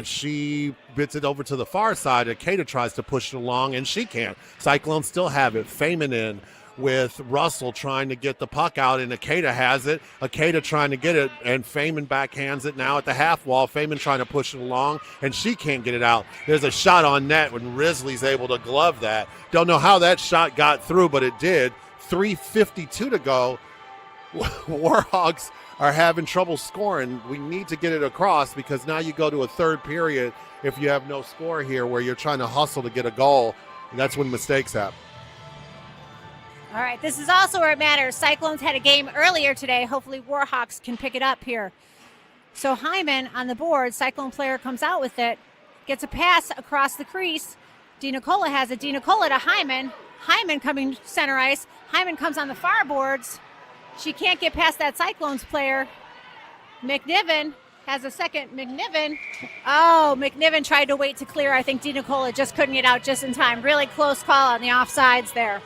She bits it over to the far side. Ikeda tries to push it along, and she can't. Cyclones still have it. Feynman in with Russell trying to get the puck out, and Ikeda has it. Ikeda trying to get it, and Feynman backhands it now at the half wall. Feynman trying to push it along, and she can't get it out. There's a shot on net when Risley's able to glove that. Don't know how that shot got through, but it did. 3:52 to go. Warhawks are having trouble scoring. We need to get it across, because now you go to a third period if you have no score here where you're trying to hustle to get a goal, and that's when mistakes happen. All right, this is also where it matters. Cyclones had a game earlier today. Hopefully Warhawks can pick it up here. So Hyman on the board. Cyclone player comes out with it. Gets a pass across the crease. DiNicola has it. DiNicola to Hyman. Hyman coming center ice. Hyman comes on the far boards. She can't get past that Cyclones player. McNiven has a second. McNiven tried to wait to clear. I think DiNicola just couldn't get out just in time. Really close call on the offsides there.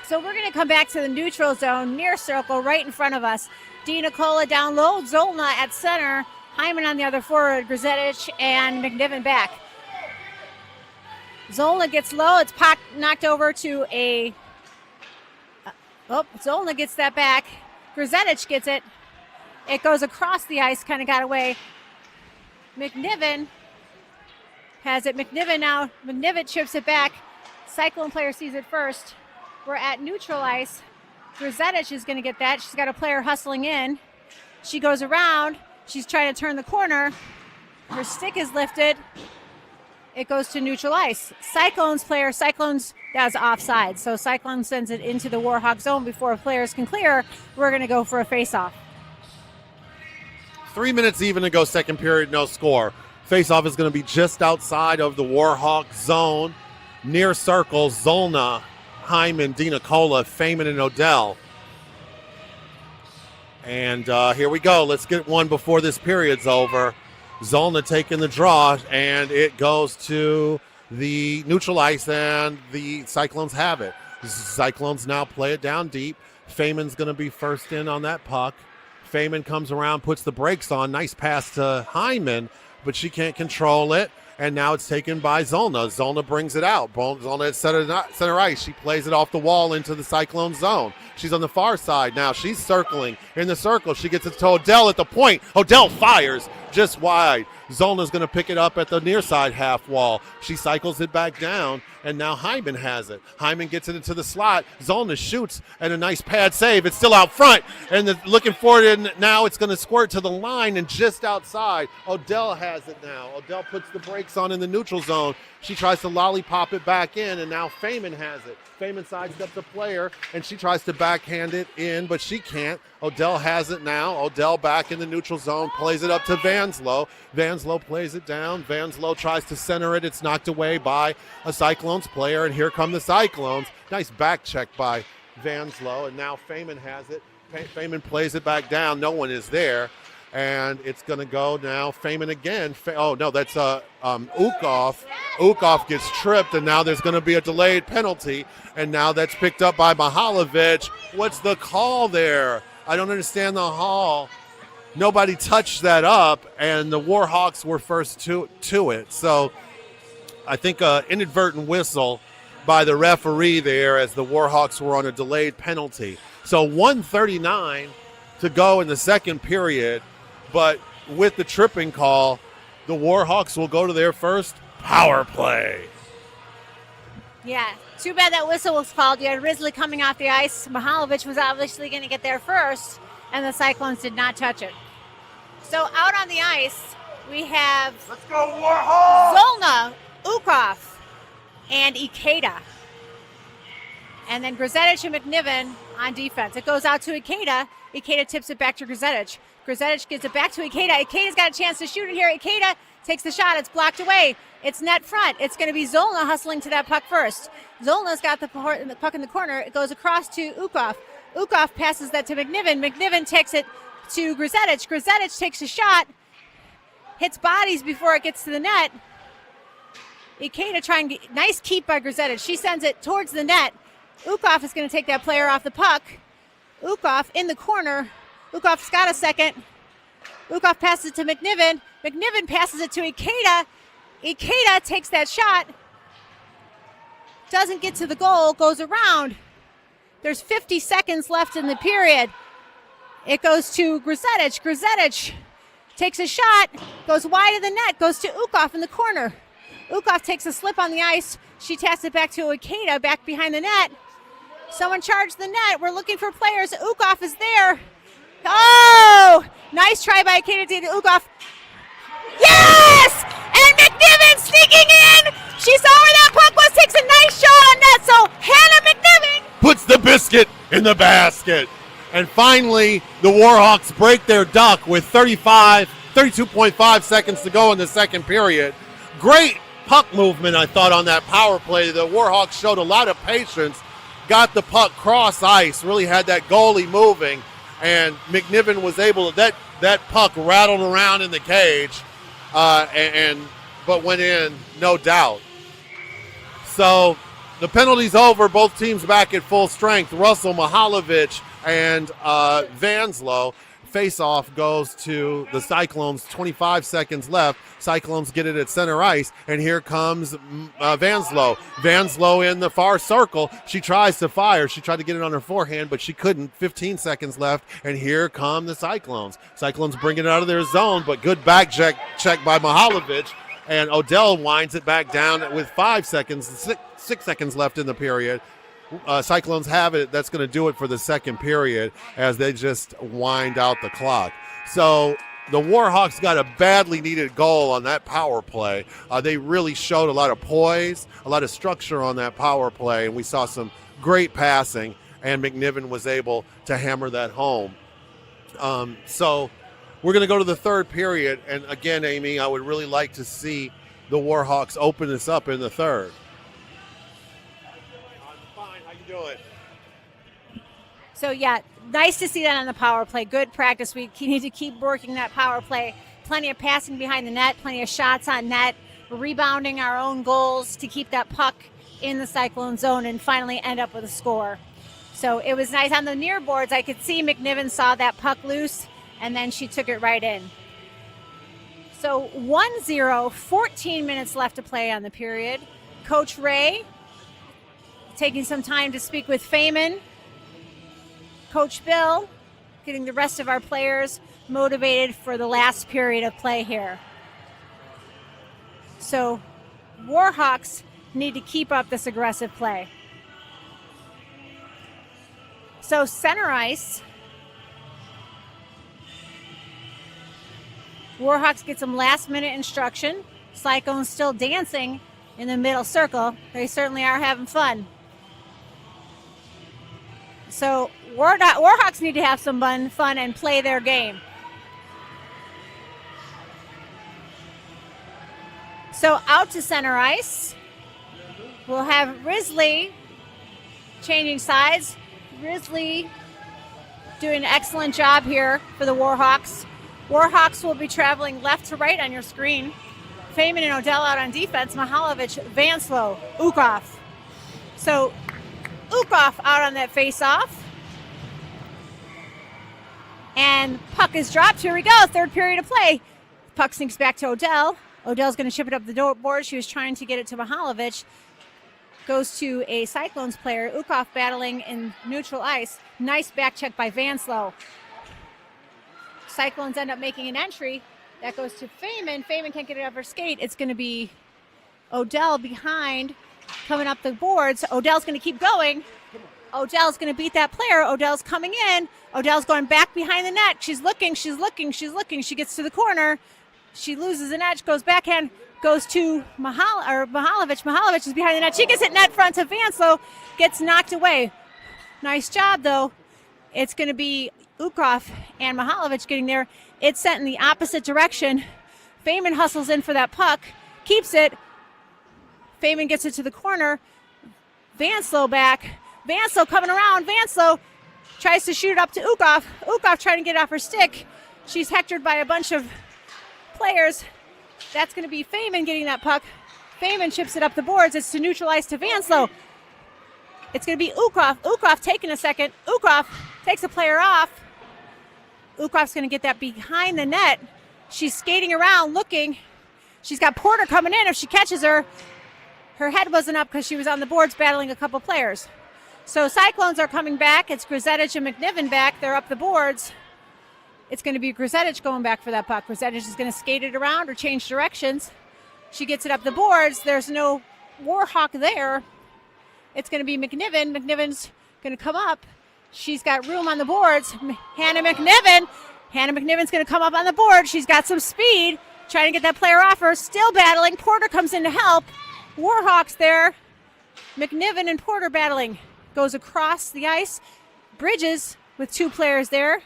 So we're going to come back to the neutral zone, near circle, right in front of us. DiNicola down low, Zolna at center, Hyman on the other forward, Grzetich and McNiven back. Zolna gets low, it's knocked over to a... Zolna gets that back. Grzetich gets it. It goes across the ice, kind of got away. McNiven has it. McNiven chips it back. Cyclone player sees it first. We're at neutral ice. Grzetich is going to get that. She's got a player hustling in. She goes around. She's trying to turn the corner. Her stick is lifted. It goes to neutral ice. Cyclones, that was offside. So Cyclone sends it into the Warhawk zone before players can clear. We're going to go for a face-off. 3 minutes even to go, second period, no score. Face-off is going to be just outside of the Warhawk zone. Near circle, Zolna, Hyman, DiNicola, Feynman, and Odell. And here we go. Let's get one before this period's over. Zolna taking the draw, and it goes to the neutral ice, and the Cyclones have it. Cyclones now play it down deep. Feynman's going to be first in on that puck. Feynman comes around, puts the brakes on. Nice pass to Hyman, but she can't control it. And now it's taken by Zolna. Zolna brings it out. Zolna at center ice. She plays it off the wall into the Cyclone zone. She's on the far side now. She's circling in the circle. She gets it to Odell at the point. Odell fires just wide. Zolna's going to pick it up at the near side half wall. She cycles it back down, and now Hyman has it. Hyman gets it into the slot. Zolna shoots, and a nice pad save. It's still out front, and looking for it, and now it's going to squirt to the line, and just outside, Odell has it now. Odell puts the brakes on in the neutral zone. She tries to lollipop it back in, and now Feynman has it. Feynman sidesteps a player, and she tries to backhand it in, but she can't. Odell has it now. Odell back in the neutral zone, plays it up to Vanslow. Vanslow plays it down. Vanslow tries to center it. It's knocked away by a Cyclones player, and here come the Cyclones. Nice back check by Vanslow, and now Feynman has it. Feynman plays it back down. No one is there. And it's going to go now. Feynman again. That's Ukov. Ukov gets tripped, and now there's going to be a delayed penalty. And now that's picked up by Mihalovic. What's the call there? I don't understand the call. Nobody touched that up, and the Warhawks were first to it. So I think an inadvertent whistle by the referee there as the Warhawks were on a delayed penalty. So 1:39 to go in the second period. But with the tripping call, the Warhawks will go to their first power play. Yeah, too bad that whistle was called. You had Risley coming off the ice. Mihalovic was obviously going to get there first, and the Cyclones did not touch it. So out on the ice, we have Let's go, Warhawks! Zolna, Ukov, and Ikeda. And then Grzetic and McNiven on defense. It goes out to Ikeda. Ikeda tips it back to Grzetic. Grzetic gives it back to Ikeda. Ikeda's got a chance to shoot it here. Ikeda takes the shot. It's blocked away. It's net front. It's going to be Zolna hustling to that puck first. Zolna's got the puck in the corner. It goes across to Ukov. Ukov passes that to McNiven. McNiven takes it to Grzetic. Grzetic takes a shot. Hits bodies before it gets to the net. Ikeda trying to, nice keep by Grzetic. She sends it towards the net. Ukov is going to take that player off the puck. Ukov in the corner. Ukov's got a second. Ukov passes it to McNiven. McNiven passes it to Ikeda. Ikeda takes that shot. Doesn't get to the goal. Goes around. There's 50 seconds left in the period. It goes to Grzetic. Grzetic takes a shot. Goes wide of the net. Goes to Ukov in the corner. Ukov takes a slip on the ice. She tasks it back to Ikeda, back behind the net. Someone charged the net. We're looking for players. Ukov is there. Oh! Nice try by Ikeda to Ukov. Yes! And McNiven sneaking in. She saw where that puck was. Takes a nice shot on net. So Hannah McNiven Puts the biscuit in the basket. And finally, the Warhawks break their duck with 32.5 seconds to go in the second period. Great puck movement, I thought, on that power play. The Warhawks showed a lot of patience, got the puck cross ice, really had that goalie moving, and McNiven was able to, that puck rattled around in the cage, but went in, no doubt. So the penalty's over, both teams back at full strength. Russell, Mihalovic, and Vanslow. Face-off goes to the Cyclones, 25 seconds left. Cyclones get it at center ice, and here comes Vanslow. Vanslow in the far circle. She tries to fire. She tried to get it on her forehand, but she couldn't. 15 seconds left, and here come the Cyclones. Cyclones bringing it out of their zone, but good back check by Mihalovic, and Odell winds it back down with 6 seconds left in the period. Cyclones have it. That's going to do it for the second period as they just wind out the clock. So the Warhawks got a badly needed goal on that power play. They really showed a lot of poise, a lot of structure on that power play, and we saw some great passing, and McNiven was able to hammer that home. So we're going to go to the third period, and again, Amy, I would really like to see the Warhawks open this up in the third. Doing. So, yeah, nice to see that on the power play. Good practice. We need to keep working that power play. Plenty of passing behind the net, plenty of shots on net, rebounding our own goals to keep that puck in the Cyclone zone and finally end up with a score. So it was nice. On the near boards, I could see McNiven saw that puck loose, and then she took it right in. So 1-0, 14 minutes left to play on the period. Coach Ray taking some time to speak with Feynman. Coach Bill getting the rest of our players motivated for the last period of play here. So Warhawks need to keep up this aggressive play. So center ice. Warhawks get some last minute instruction. Cyclones still dancing in the middle circle. They certainly are having fun. So Warhawks need to have some fun and play their game. So out to center ice. We'll have Risley changing sides. Risley doing an excellent job here for the Warhawks. Warhawks will be traveling left to right on your screen. Feynman and Odell out on defense. Mihalovic, Vanslow, Ukov. So Ukov out on that face-off. And puck is dropped. Here we go. Third period of play. Puck sinks back to Odell. Odell's going to chip it up the board. She was trying to get it to Mihalovic. Goes to a Cyclones player. Ukov battling in neutral ice. Nice back check by Vanslow. Cyclones end up making an entry. That goes to Feynman. Feynman can't get it off her skate. It's going to be Odell behind, coming up the boards. Odell's going to keep going. Odell's going to beat that player. Odell's coming in. Odell's going back behind the net. She's looking. She gets to the corner. She loses an edge, goes backhand, goes to Mihalovic. Mihalovic is behind the net. She gets it net front to Vanslow, gets knocked away. Nice job, though. It's going to be Ukrof and Mihalovic getting there. It's sent in the opposite direction. Feynman hustles in for that puck, keeps it. Feynman gets it to the corner. Vanslow back. Vanslow coming around. Vanslow tries to shoot it up to Ukrof. Ukrof trying to get it off her stick. She's hectored by a bunch of players. That's going to be Feynman getting that puck. Feynman chips it up the boards. It's to neutralize to Vanslow. It's going to be Ukrof. Ukrof taking a second. Ukrof takes a player off. Ukrof's going to get that behind the net. She's skating around looking. She's got Porter coming in. If she catches her, her head wasn't up because she was on the boards battling a couple players. So Cyclones are coming back. It's Grzetic and McNiven back. They're up the boards. It's going to be Grzetic going back for that puck. Grzetic is going to skate it around or change directions. She gets it up the boards. There's no Warhawk there. It's going to be McNiven. McNiven's going to come up. She's got room on the boards. Hannah McNiven. Hannah McNiven's going to come up on the board. She's got some speed. Trying to get that player off her. Still battling. Porter comes in to help. Warhawks there. McNiven and Porter battling. Goes across the ice. Bridges with two players there.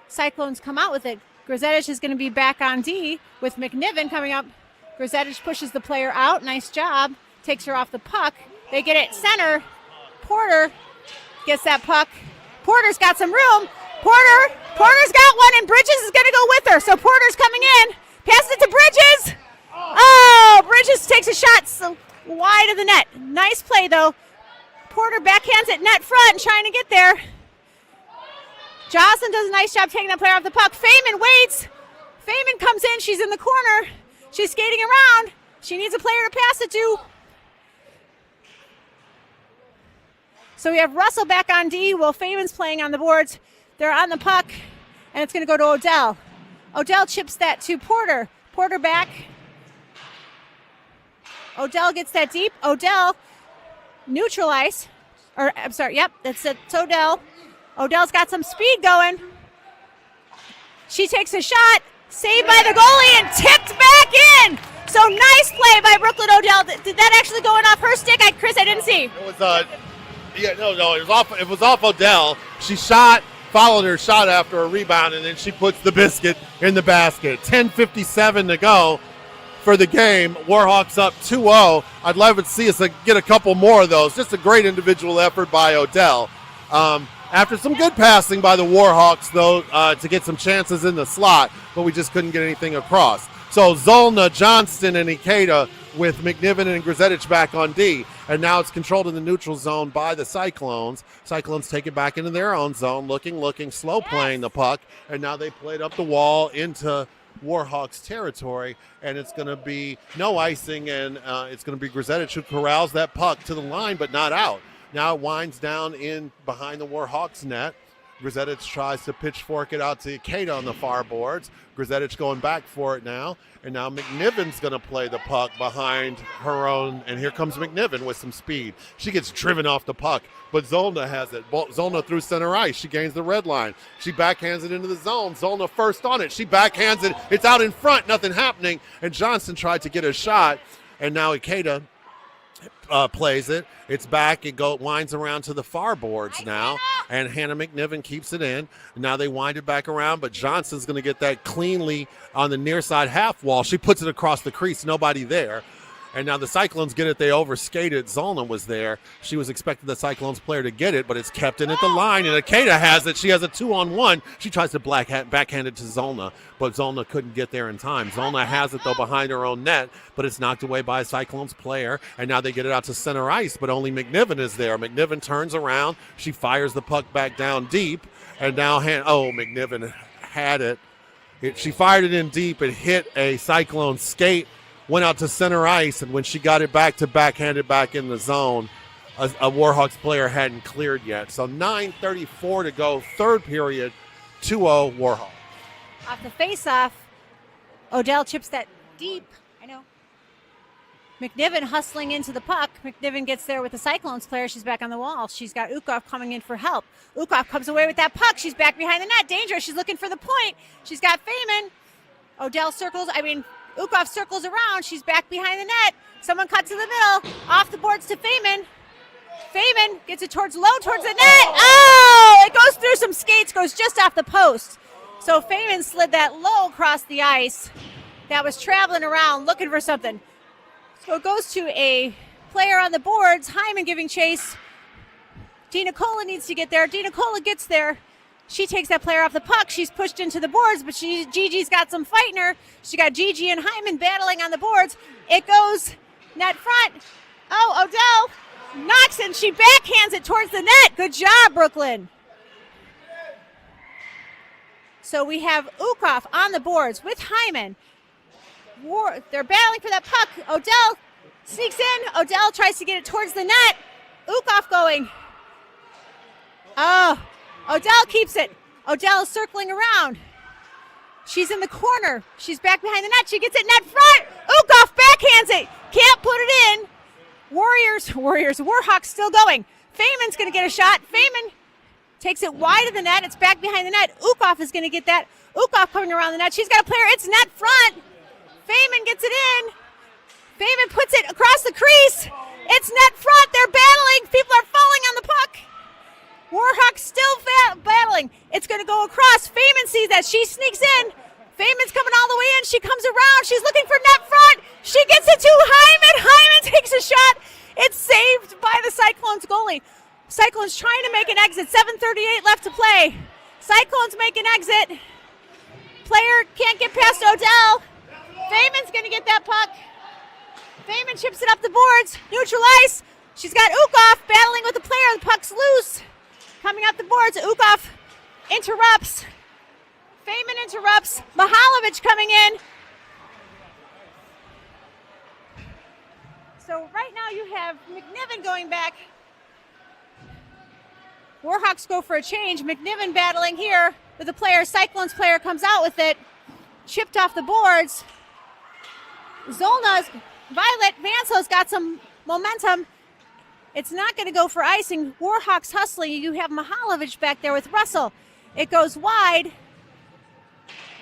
Cyclones come out with it. Grzetic is going to be back on D with McNiven coming up. Grzetic pushes the player out. Nice job. Takes her off the puck. They get it center. Porter gets that puck. Porter's got some room. Porter's got one, and Bridges is going to go with her. So Porter's coming in. Passes it to Bridges. Oh, Bridges takes a shot so wide of the net. Nice play, though. Porter backhands it net front, trying to get there. Jocelyn does a nice job taking that player off the puck. Feynman waits. Feynman comes in. She's in the corner. She's skating around. She needs a player to pass it to. So we have Russell back on D while Feynman's playing on the boards. They're on the puck, and it's going to go to Odell. Odell chips that to Porter. Porter back. Odell gets that deep. Odell neutralize. Or, I'm sorry, yep, that's it. It's Odell. Odell's got some speed going. She takes a shot. Saved by the goalie and tipped back in. So nice play by Brooklyn Odell. Did that actually go in off her stick? Chris, I didn't see. It was it was off Odell. She followed her shot after a rebound, and then she puts the biscuit in the basket. 10:57 to go for the game. Warhawks up 2-0. I'd love to see us get a couple more of those. Just a great individual effort by Odell. After some good passing by the Warhawks, though, to get some chances in the slot, but we just couldn't get anything across. So Zolna, Johnston, and Ikeda with McNiven and Grzetic back on D. And now it's controlled in the neutral zone by the Cyclones. Cyclones take it back into their own zone, looking, slow playing the puck. And now they played up the wall into Warhawks territory. And it's going to be no icing, and it's going to be Grzetic who corrals that puck to the line, but not out. Now it winds down in behind the Warhawks net. Grzetic tries to pitchfork it out to Ikeda on the far boards. Grzetic going back for it now. And now McNiven's going to play the puck behind her own. And here comes McNiven with some speed. She gets driven off the puck, but Zolna has it. Zolna through center ice. She gains the red line. She backhands it into the zone. Zolna first on it. She backhands it. It's out in front. Nothing happening. And Johnson tried to get a shot. And now Ikeda plays it. It's back. It winds around to the far boards now, and Hannah McNiven keeps it in. Now they wind it back around, but Johnson's going to get that cleanly on the near side half wall. She puts it across the crease. Nobody there. And now the Cyclones get it. They overskated. Zolna was there. She was expecting the Cyclones player to get it, but it's kept in at the line. And Ikeda has it. She has a 2-on-1. She tries to backhand it to Zolna, but Zolna couldn't get there in time. Zolna has it, though, behind her own net, but it's knocked away by a Cyclones player. And now they get it out to center ice, but only McNiven is there. McNiven turns around. She fires the puck back down deep. And now, McNiven had it. She fired it in deep. It hit a Cyclone skate. Went out to center ice, and when she got it back to backhand it back in the zone, a Warhawks player hadn't cleared yet. So 9:34 to go, third period, 2-0 Warhawks. Off the face-off, Odell chips that deep. I know. McNiven hustling into the puck. McNiven gets there with the Cyclones player. She's back on the wall. She's got Ukov coming in for help. Ukov comes away with that puck. She's back behind the net. Dangerous. She's looking for the point. She's got Feynman. Ukov circles around. She's back behind the net. Someone cuts to the middle. Off the boards to Feynman. Feynman gets it towards the net. Oh! It goes through some skates, goes just off the post. So Feynman slid that low across the ice. That was traveling around looking for something. So it goes to a player on the boards. Hyman giving chase. Dina Cola needs to get there. Dina Cola gets there. She takes that player off the puck. She's pushed into the boards, but Gigi's got some fight in her. She got Gigi and Hyman battling on the boards. It goes net front. Oh, Odell knocks and she backhands it towards the net. Good job, Brooklyn. So we have Ukov on the boards with Hyman. They're battling for that puck. Odell sneaks in. Odell tries to get it towards the net. Ukov going. Oh, Odell keeps it. Odell is circling around. She's in the corner. She's back behind the net. She gets it net front. Ukov backhands it. Can't put it in. Warhawks still going. Feynman's going to get a shot. Feynman takes it wide of the net. It's back behind the net. Ukov is going to get that. Ukov coming around the net. She's got a player. It's net front. Feynman gets it in. Feynman puts it across the crease. It's net front. They're battling. People are falling on the puck. Warhawks still battling. It's going to go across. Feynman sees that. She sneaks in. Feynman's coming all the way in. She comes around. She's looking for net front. She gets it to Hyman. Hyman takes a shot. It's saved by the Cyclones goalie. Cyclones trying to make an exit. 7:38 left to play. Cyclones make an exit. Player can't get past Odell. Feynman's going to get that puck. Feynman chips it up the boards. Neutral ice. She's got Ukov battling with the player. The puck's loose. Coming up the boards. Ukov interrupts. Feynman interrupts. Mihalovic coming in. So right now you have McNiven going back. Warhawks go for a change. McNiven battling here with the player. Cyclones player comes out with it. Chipped off the boards. Violet Vanso's got some momentum. It's not going to go for icing. Warhawks hustling. You have Mihalovic back there with Russell. It goes wide.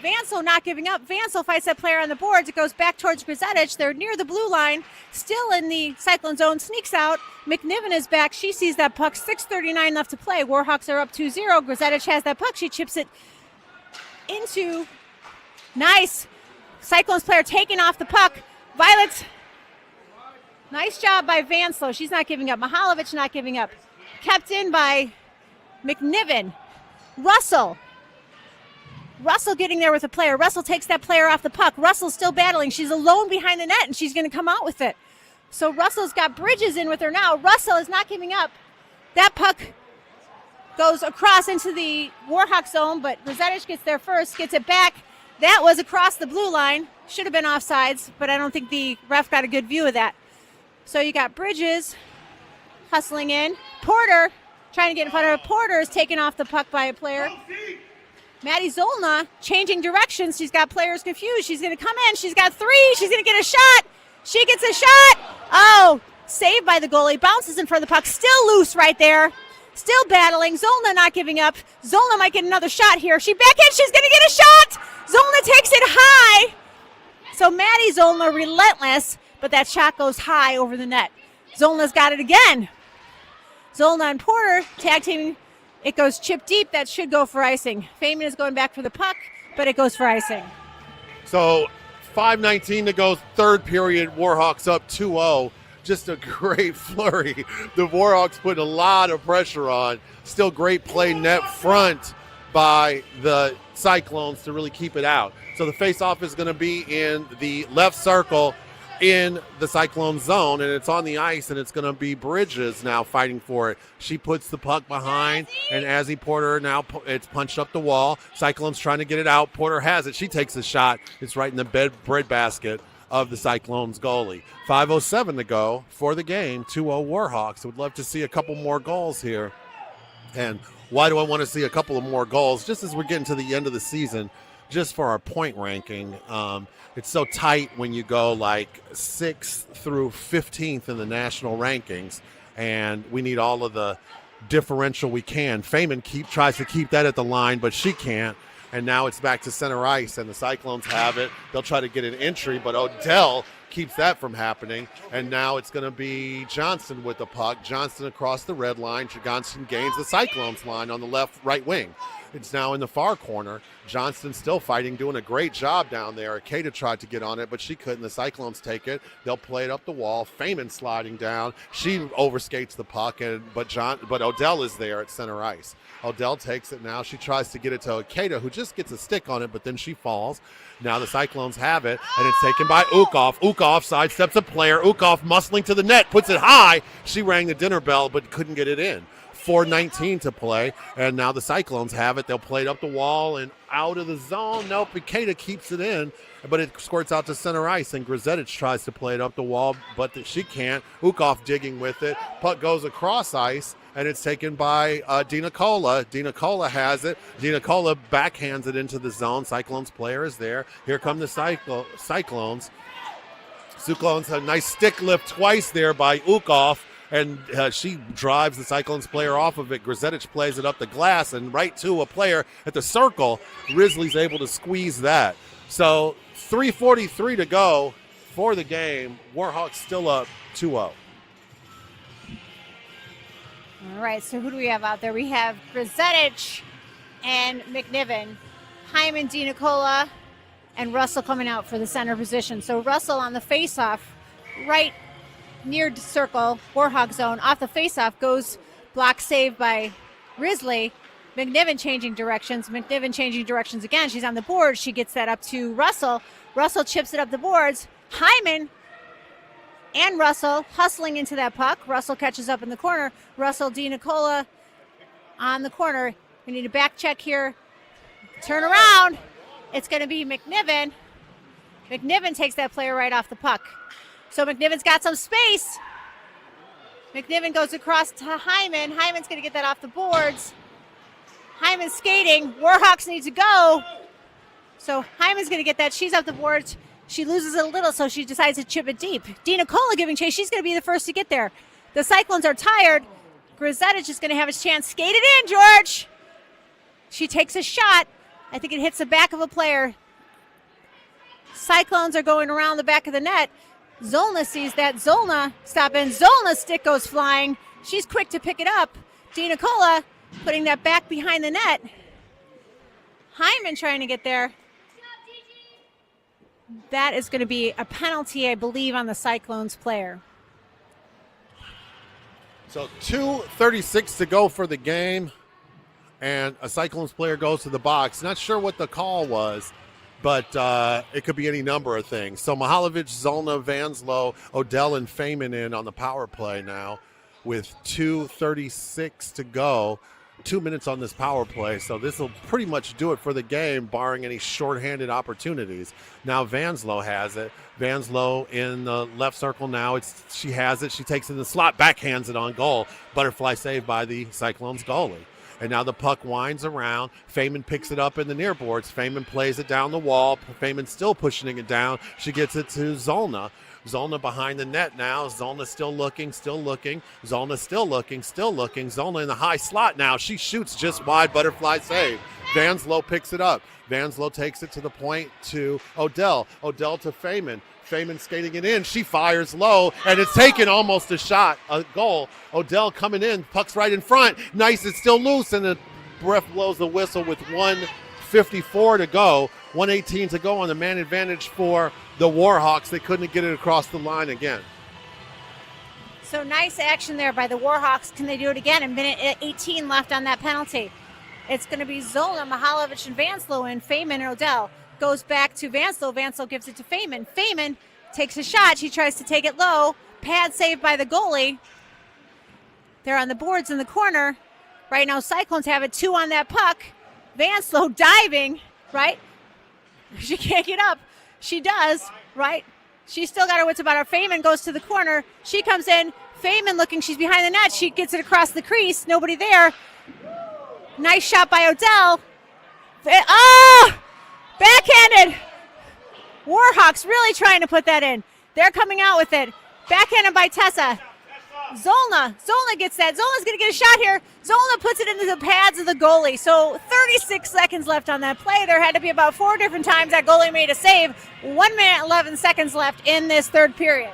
Vanso not giving up. Vanso fights that player on the boards. It goes back towards Grzetich. They're near the blue line. Still in the Cyclone zone. Sneaks out. McNiven is back. She sees that puck. 6:39 left to play. Warhawks are up 2-0. Grzetich has that puck. She chips it into. Nice. Cyclones player taking off the puck. Violet's. Nice job by Vanslow. She's not giving up. Mihalovic not giving up. Kept in by McNiven. Russell getting there with a player. Russell takes that player off the puck. Russell's still battling. She's alone behind the net, and she's going to come out with it. So Russell's got Bridges in with her now. Russell is not giving up. That puck goes across into the Warhawk zone, but Grzetich gets there first, gets it back. That was across the blue line. Should have been offsides, but I don't think the ref got a good view of that. So you got Bridges hustling in. Porter trying to get in front of her. Porter is taken off the puck by a player. Maddie Zolna changing directions. She's got players confused. She's going to come in. She's got three. She's going to get a shot. She gets a shot. Oh, saved by the goalie. Bounces in front of the puck. Still loose right there. Still battling. Zolna not giving up. Zolna might get another shot here. She backhands. She's going to get a shot. Zolna takes it high. So Maddie Zolna relentless, but that shot goes high over the net. Zolna's got it again. Zolna and Porter tag teaming. It goes chip deep. That should go for icing. Feynman is going back for the puck, but it goes for icing. So 5:19 to go, third period. Warhawks up 2-0. Just a great flurry. The Warhawks putting a lot of pressure on. Still great play net front by the Cyclones to really keep it out. So the face-off is going to be in the left circle in the Cyclone zone, and it's on the ice, and it's going to be Bridges now fighting for it. She puts the puck behind, and Azzy Porter now it's punched up the wall. Cyclone's trying to get it out. Porter has it. She takes a shot. It's right in the bread basket of the Cyclones goalie. 5:07 to go for the game. 2-0 Warhawks. Would love to see a couple more goals here. And why do I want to see a couple of more goals? Just as we're getting to the end of the season, just for our point ranking. It's so tight when you go like 6th through 15th in the national rankings, and we need all of the differential we can. Feynman tries to keep that at the line, but she can't. And now it's back to center ice, and the Cyclones have it. They'll try to get an entry, but Odell keeps that from happening. And now it's going to be Johnston with the puck. Johnston across the red line. Johnston gains the Cyclones line on the right wing. It's now in the far corner. Johnston still fighting, doing a great job down there. Akeda tried to get on it, but she couldn't. The Cyclones take it. They'll play it up the wall. Feynman sliding down. She overskates the puck, but Odell is there at center ice. Odell takes it now. She tries to get it to Akeda, who just gets a stick on it, but then she falls. Now the Cyclones have it, and it's taken by Ukov. Ukov sidesteps a player. Ukov muscling to the net, puts it high. She rang the dinner bell, but couldn't get it in. 4:19 to play, and now the Cyclones have it. They'll play it up the wall and out of the zone. Nope, Ikeda keeps it in, but it squirts out to center ice, and Grzetic tries to play it up the wall, but she can't. Ukov digging with it. Puck goes across ice, and it's taken by Dina Kola. Dina Kola has it. Dina Kola backhands it into the zone. Cyclones player is there. Here come the Cyclones. Cyclones, a nice stick lift twice there by Ukov, and she drives the Cyclones player off of it. Grzetic plays it up the glass and right to a player at the circle. Risley's able to squeeze that. So 3:43 to go for the game. Warhawks still up 2-0. All right, so who do we have out there? We have Grzetic and McNiven, Hyman, DiNicola, and Russell coming out for the center position. So Russell on the faceoff, right near the circle, Warhawk zone. Off the faceoff goes block save by Risley. McNiven changing directions. McNiven changing directions again. She's on the board. She gets that up to Russell. Russell chips it up the boards. Hyman and Russell hustling into that puck. Russell catches up in the corner. Russell, DiNicola on the corner. We need a back check here. Turn around. It's going to be McNiven. McNiven takes that player right off the puck. So McNiven's got some space. McNiven goes across to Hyman. Hyman's going to get that off the boards. Hyman's skating. Warhawks need to go. So Hyman's going to get that. She's off the boards. She loses a little, so she decides to chip it deep. DiNicola giving chase. She's going to be the first to get there. The Cyclones are tired. Grzetic is going to have his chance. Skate it in, George. She takes a shot. I think it hits the back of a player. Cyclones are going around the back of the net. Zolna sees that. Zolna stop in. Zolna's stick goes flying. She's quick to pick it up. DiNicola putting that back behind the net. Hyman trying to get there. That is going to be a penalty, I believe, on the Cyclones player. So 2:36 to go for the game, and a Cyclones player goes to the box. Not sure what the call was, but it could be any number of things. So Mihalovic, Zolna, Vanslo, Odell, and Feynman in on the power play now with 2:36 to go. 2 minutes on this power play, so this will pretty much do it for the game, barring any shorthanded opportunities. Now Vanslo has it. Vanslo in the left circle now. She has it. She takes it in the slot, backhands it on goal. Butterfly save by the Cyclones goalie. And now the puck winds around. Feynman picks it up in the near boards. Feynman plays it down the wall. Feynman still pushing it down. She gets it to Zolna. Zolna behind the net now. Zolna still looking. Zolna still looking. Zolna in the high slot now. She shoots just wide. Butterfly save. Vanslo picks it up. Vanslo takes it to the point to Odell. Odell to Feynman. Feynman skating it in. She fires low, and it's taken almost a goal. Odell coming in. Puck's right in front. Nice. It's still loose, and the ref blows the whistle with 1:54 to go. 1:18 to go on the man advantage for the Warhawks. They couldn't get it across the line again. So nice action there by the Warhawks. Can they do it again? A minute 18 left on that penalty. It's going to be Zolna, Mihalovic, and Vanslo, and Feynman and Odell. Goes back to Vanslo. Vanslo gives it to Feynman. Feynman takes a shot. She tries to take it low. Pad saved by the goalie. They're on the boards in the corner. Right now, Cyclones have it. 2 on that puck. Vanslo diving, right? She can't get up. She does, right? She's still got her wits about her. Feynman goes to the corner. She comes in. Feynman looking. She's behind the net. She gets it across the crease. Nobody there. Nice shot by Odell. Backhanded. Warhawks really trying to put that in. They're coming out with it. Backhanded by Tessa. Zolna gets that. Zolna's going to get a shot here. Zolna puts it into the pads of the goalie. So 36 seconds left on that play. There had to be about 4 different times that goalie made a save. 1 minute, 11 seconds left in this third period.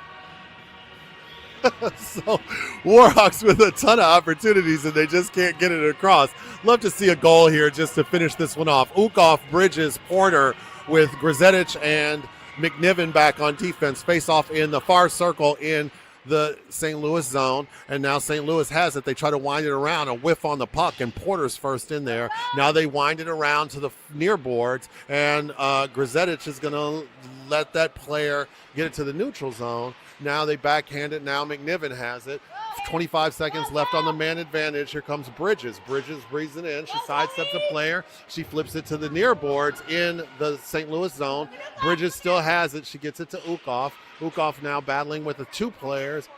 So Warhawks with a ton of opportunities and they just can't get it across. Love to see a goal here just to finish this one off. Ukoff, Bridges, Porter with Grzetic and McNiven back on defense. Face off in the far circle in the St. Louis zone, and now St. Louis has it. They try to wind it around, a whiff on the puck, and Porter's first in there. Now they wind it around to the near boards, and Grzetic is going to let that player get it to the neutral zone. Now they backhand it. Now McNiven has it. 25 seconds left on the man advantage. Here comes Bridges. Bridges breathes it in. She sidesteps a player. She flips it to the near boards in the St. Louis zone. Bridges still has it. She gets it to Ukoff. Ukoff now battling with the 2 players.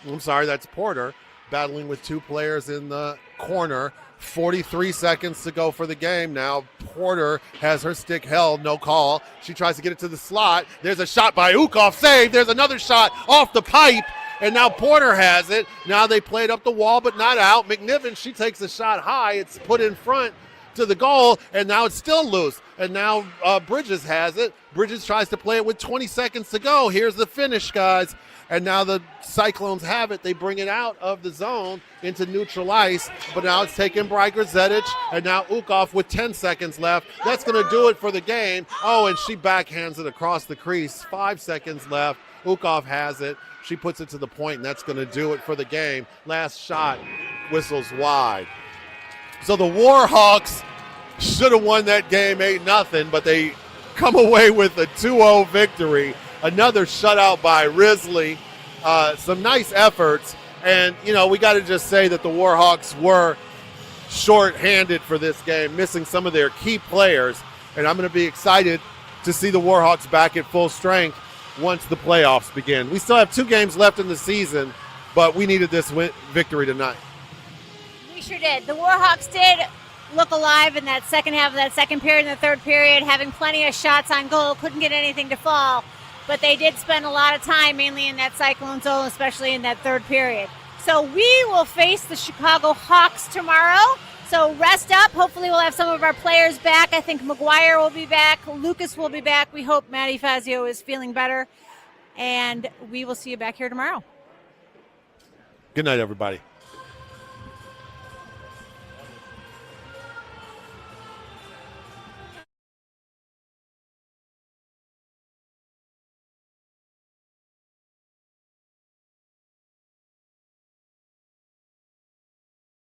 I'm sorry, that's Porter. Battling with 2 players in the corner. 43 seconds to go for the game. Now Porter has her stick held, no call. She tries to get it to the slot. There's a shot by Ukoff, saved. There's another shot off the pipe, and now Porter has it. Now they played up the wall, but not out. McNiven, she takes a shot high. It's put in front to the goal, and now it's still loose. And now Bridges has it. Bridges tries to play it with 20 seconds to go. Here's the finish, guys. And now the Cyclones have it. They bring it out of the zone into neutral ice, but now it's taken by Grzetic, and now Ukoff with 10 seconds left. That's going to do it for the game. Oh, and she backhands it across the crease. 5 seconds left. Ukoff has it. She puts it to the point, and that's going to do it for the game. Last shot whistles wide. So the Warhawks should have won that game 8-0, but they come away with a 2-0 victory. Another shutout by Risley. Some nice efforts. And, you know, we got to just say that the Warhawks were short-handed for this game, missing some of their key players. And I'm going to be excited to see the Warhawks back at full strength once the playoffs begin. We still have 2 games left in the season, but we needed this victory tonight. We sure did. The Warhawks did look alive in that second half of that second period and the third period, having plenty of shots on goal, couldn't get anything to fall. But they did spend a lot of time, mainly in that Cyclone zone, especially in that third period. So we will face the Chicago Hawks tomorrow. So rest up. Hopefully we'll have some of our players back. I think McGuire will be back. Lucas will be back. We hope Maddie Fazio is feeling better. And we will see you back here tomorrow. Good night, everybody.